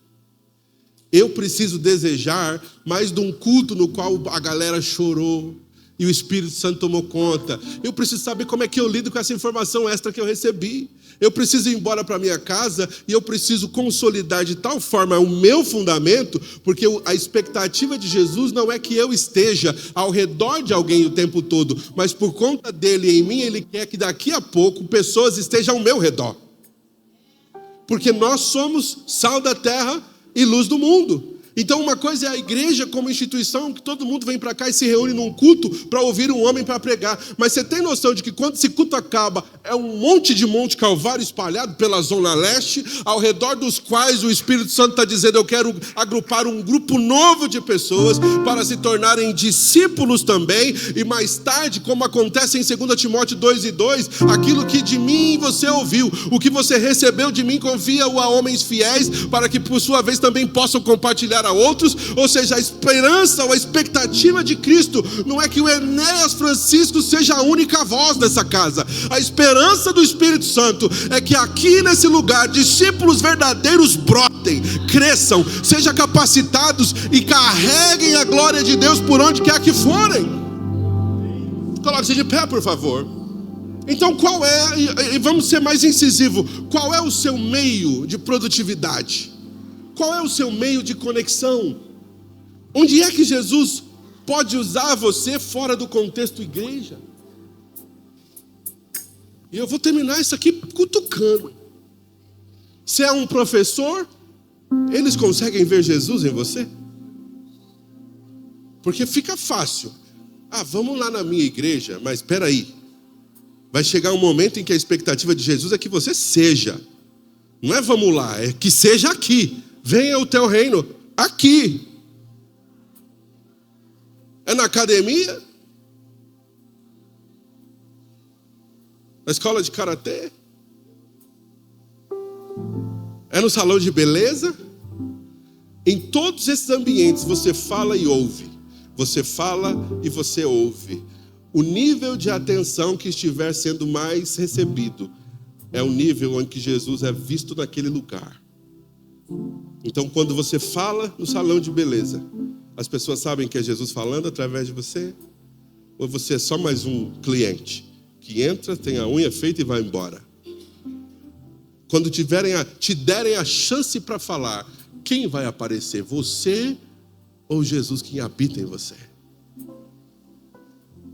Eu preciso desejar mais de um culto no qual a galera chorou e o Espírito Santo tomou conta. Eu preciso saber como é que eu lido com essa informação extra que eu recebi. Eu preciso ir embora para minha casa e eu preciso consolidar de tal forma o meu fundamento, porque a expectativa de Jesus não é que eu esteja ao redor de alguém o tempo todo, mas por conta dele em mim, ele quer que daqui a pouco pessoas estejam ao meu redor. Porque nós somos sal da terra e luz do mundo. Então uma coisa é a igreja como instituição, que todo mundo vem para cá e se reúne num culto para ouvir um homem para pregar. Mas você tem noção de que quando esse culto acaba, é um monte de Monte Calvário espalhado pela Zona Leste, ao redor dos quais o Espírito Santo está dizendo: eu quero agrupar um grupo novo de pessoas para se tornarem discípulos também. E mais tarde, como acontece em 2 Timóteo 2:2, aquilo que de mim você ouviu, o que você recebeu de mim, confia-o a homens fiéis, para que por sua vez também possam compartilhar a outros. Ou seja, a esperança ou a expectativa de Cristo não é que o Enéas Francisco seja a única voz dessa casa. A esperança do Espírito Santo é que aqui nesse lugar discípulos verdadeiros brotem, cresçam, sejam capacitados e carreguem a glória de Deus por onde quer que forem. Coloque-se de pé, por favor. Então qual é, e vamos ser mais incisivo, qual é o seu meio de produtividade? Qual é o seu meio de conexão? Onde é que Jesus pode usar você fora do contexto igreja? E eu vou terminar isso aqui cutucando. Você é um professor? Eles conseguem ver Jesus em você? Porque fica fácil. Vamos lá na minha igreja, mas espera aí. Vai chegar um momento em que a expectativa de Jesus é que você seja. Não é vamos lá, é que seja aqui. Venha o teu reino aqui. É na academia? Na escola de karatê? É no salão de beleza? Em todos esses ambientes você fala e ouve. Você fala e você ouve. O nível de atenção que estiver sendo mais recebido é o nível em que Jesus é visto naquele lugar. Então, quando você fala no salão de beleza, as pessoas sabem que é Jesus falando através de você? Ou você é só mais um cliente que entra, tem a unha feita e vai embora? Quando te derem a chance para falar, quem vai aparecer? Você ou Jesus que habita em você?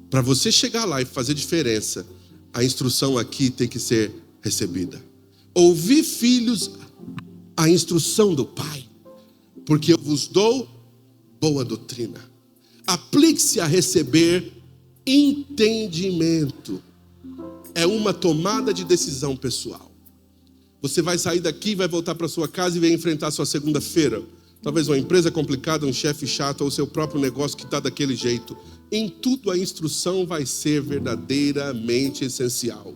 Para você chegar lá e fazer diferença, a instrução aqui tem que ser recebida. Ouvi, filhos, a instrução do Pai, porque eu vos dou boa doutrina. Aplique-se a receber entendimento. É uma tomada de decisão pessoal. Você vai sair daqui, vai voltar para sua casa e vai enfrentar a sua segunda-feira. Talvez uma empresa complicada, um chefe chato ou o seu próprio negócio que está daquele jeito. Em tudo a instrução vai ser verdadeiramente essencial.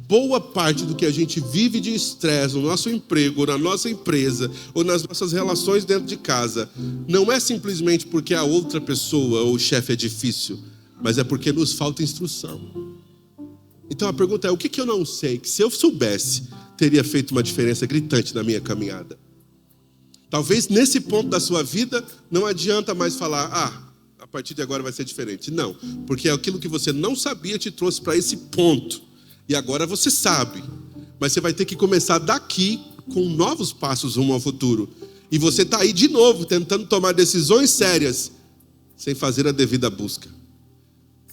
Boa parte do que a gente vive de estresse no nosso emprego, ou na nossa empresa, ou nas nossas relações dentro de casa, não é simplesmente porque a outra pessoa ou o chefe é difícil, mas é porque nos falta instrução. Então a pergunta é, o que eu não sei, que se eu soubesse, teria feito uma diferença gritante na minha caminhada? Talvez nesse ponto da sua vida, não adianta mais falar, a partir de agora vai ser diferente. Não, porque aquilo que você não sabia te trouxe para esse ponto. E agora você sabe, mas você vai ter que começar daqui com novos passos rumo ao futuro. E você está aí de novo, tentando tomar decisões sérias, sem fazer a devida busca.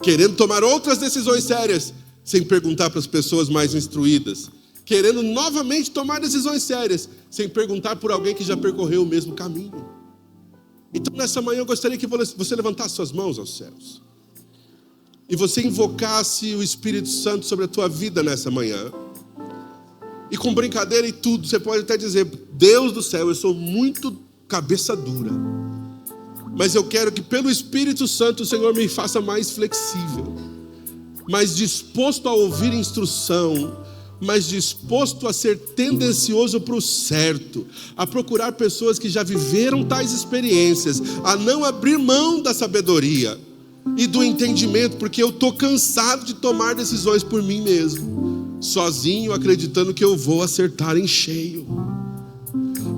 Querendo tomar outras decisões sérias, sem perguntar para as pessoas mais instruídas. Querendo novamente tomar decisões sérias, sem perguntar por alguém que já percorreu o mesmo caminho. Então nessa manhã eu gostaria que você levantasse suas mãos aos céus. E você invocasse o Espírito Santo sobre a tua vida nessa manhã. E com brincadeira e tudo, você pode até dizer, Deus do céu, eu sou muito cabeça dura. Mas eu quero que pelo Espírito Santo o Senhor me faça mais flexível. Mais disposto a ouvir instrução. Mais disposto a ser tendencioso para o certo. A procurar pessoas que já viveram tais experiências. A não abrir mão da sabedoria e do entendimento, porque eu estou cansado de tomar decisões por mim mesmo, sozinho, acreditando que eu vou acertar em cheio.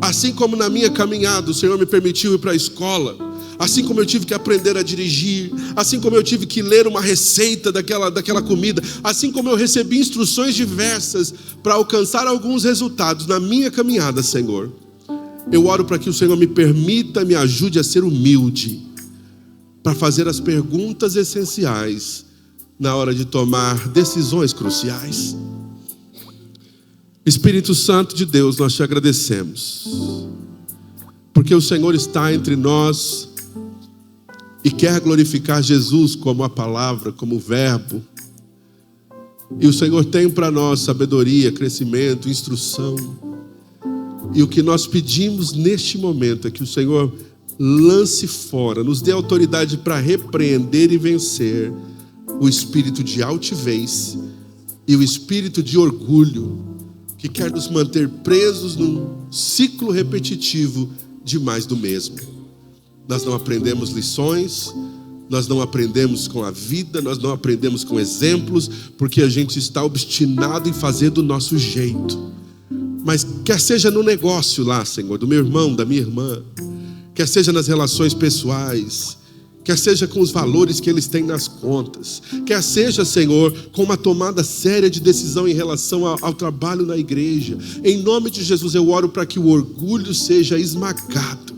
Assim como na minha caminhada o Senhor me permitiu ir para a escola, assim como eu tive que aprender a dirigir, assim como eu tive que ler uma receita daquela comida, assim como eu recebi instruções diversas para alcançar alguns resultados na minha caminhada, Senhor, eu oro para que o Senhor me permita, me ajude a ser humilde, para fazer as perguntas essenciais na hora de tomar decisões cruciais. Espírito Santo de Deus, nós te agradecemos, porque o Senhor está entre nós e quer glorificar Jesus como a palavra, como o verbo. E o Senhor tem para nós sabedoria, crescimento, instrução. E o que nós pedimos neste momento é que o Senhor lance fora, nos dê autoridade para repreender e vencer o espírito de altivez e o espírito de orgulho que quer nos manter presos num ciclo repetitivo de mais do mesmo. Nós não aprendemos lições, nós não aprendemos com a vida, nós não aprendemos com exemplos, porque a gente está obstinado em fazer do nosso jeito. Mas quer seja no negócio lá, Senhor, do meu irmão, da minha irmã, quer seja nas relações pessoais, quer seja com os valores que eles têm nas contas, quer seja, Senhor, com uma tomada séria de decisão em relação ao trabalho na igreja. Em nome de Jesus eu oro para que o orgulho seja esmagado,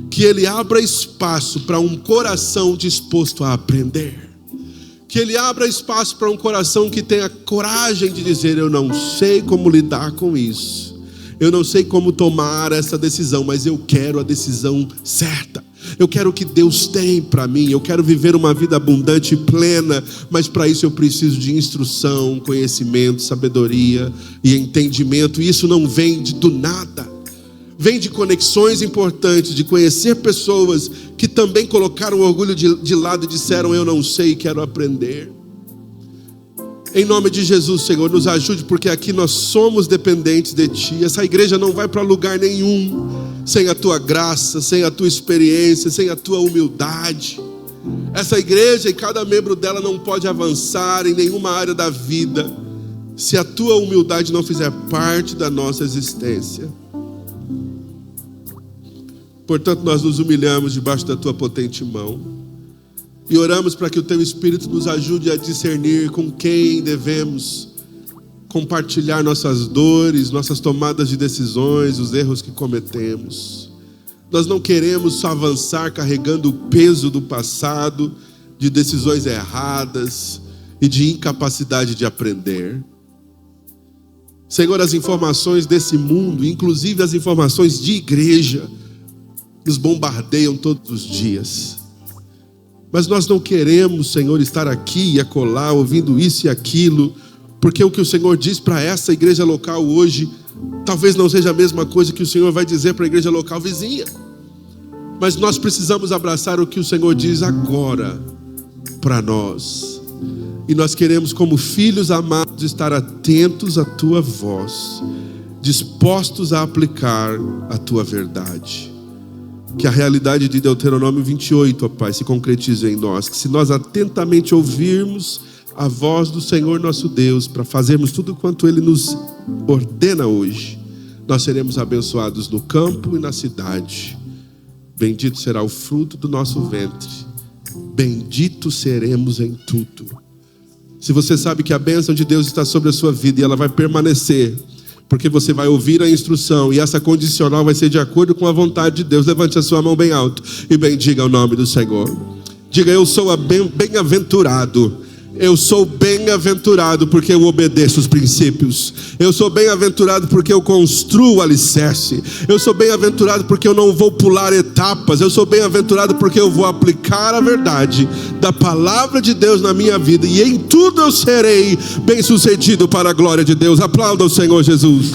que ele abra espaço para um coração disposto a aprender, que ele abra espaço para um coração que tenha coragem de dizer: eu não sei como lidar com isso, eu não sei como tomar essa decisão, mas eu quero a decisão certa. Eu quero o que Deus tem para mim, eu quero viver uma vida abundante e plena, mas para isso eu preciso de instrução, conhecimento, sabedoria e entendimento. E isso não vem do nada, vem de conexões importantes, de conhecer pessoas que também colocaram o orgulho de lado e disseram: eu não sei, quero aprender. Em nome de Jesus, Senhor, nos ajude, porque aqui nós somos dependentes de Ti. Essa igreja não vai para lugar nenhum sem a Tua graça, sem a Tua experiência, sem a Tua humildade. Essa igreja e cada membro dela não pode avançar em nenhuma área da vida se a Tua humildade não fizer parte da nossa existência. Portanto, nós nos humilhamos debaixo da Tua potente mão e oramos para que o Teu Espírito nos ajude a discernir com quem devemos compartilhar nossas dores, nossas tomadas de decisões, os erros que cometemos. Nós não queremos só avançar carregando o peso do passado, de decisões erradas e de incapacidade de aprender. Senhor, as informações desse mundo, inclusive as informações de igreja, nos bombardeiam todos os dias. Mas nós não queremos, Senhor, estar aqui e acolá, ouvindo isso e aquilo, porque o que o Senhor diz para essa igreja local hoje, talvez não seja a mesma coisa que o Senhor vai dizer para a igreja local vizinha. Mas nós precisamos abraçar o que o Senhor diz agora para nós. E nós queremos, como filhos amados, estar atentos à Tua voz, dispostos a aplicar a Tua verdade. Que a realidade de Deuteronômio 28, ó Pai, se concretize em nós. Que se nós atentamente ouvirmos a voz do Senhor nosso Deus, para fazermos tudo quanto Ele nos ordena hoje, nós seremos abençoados no campo e na cidade. Bendito será o fruto do nosso ventre. Bendito seremos em tudo. Se você sabe que a bênção de Deus está sobre a sua vida e ela vai permanecer, porque você vai ouvir a instrução e essa condicional vai ser de acordo com a vontade de Deus, levante a sua mão bem alto e bendiga o nome do Senhor. Diga: eu sou bem-aventurado. Eu sou bem-aventurado porque eu obedeço os princípios. Eu sou bem-aventurado porque eu construo o alicerce. Eu sou bem-aventurado porque eu não vou pular etapas. Eu sou bem-aventurado porque eu vou aplicar a verdade da palavra de Deus na minha vida. E em tudo eu serei bem-sucedido para a glória de Deus. Aplauda o Senhor Jesus.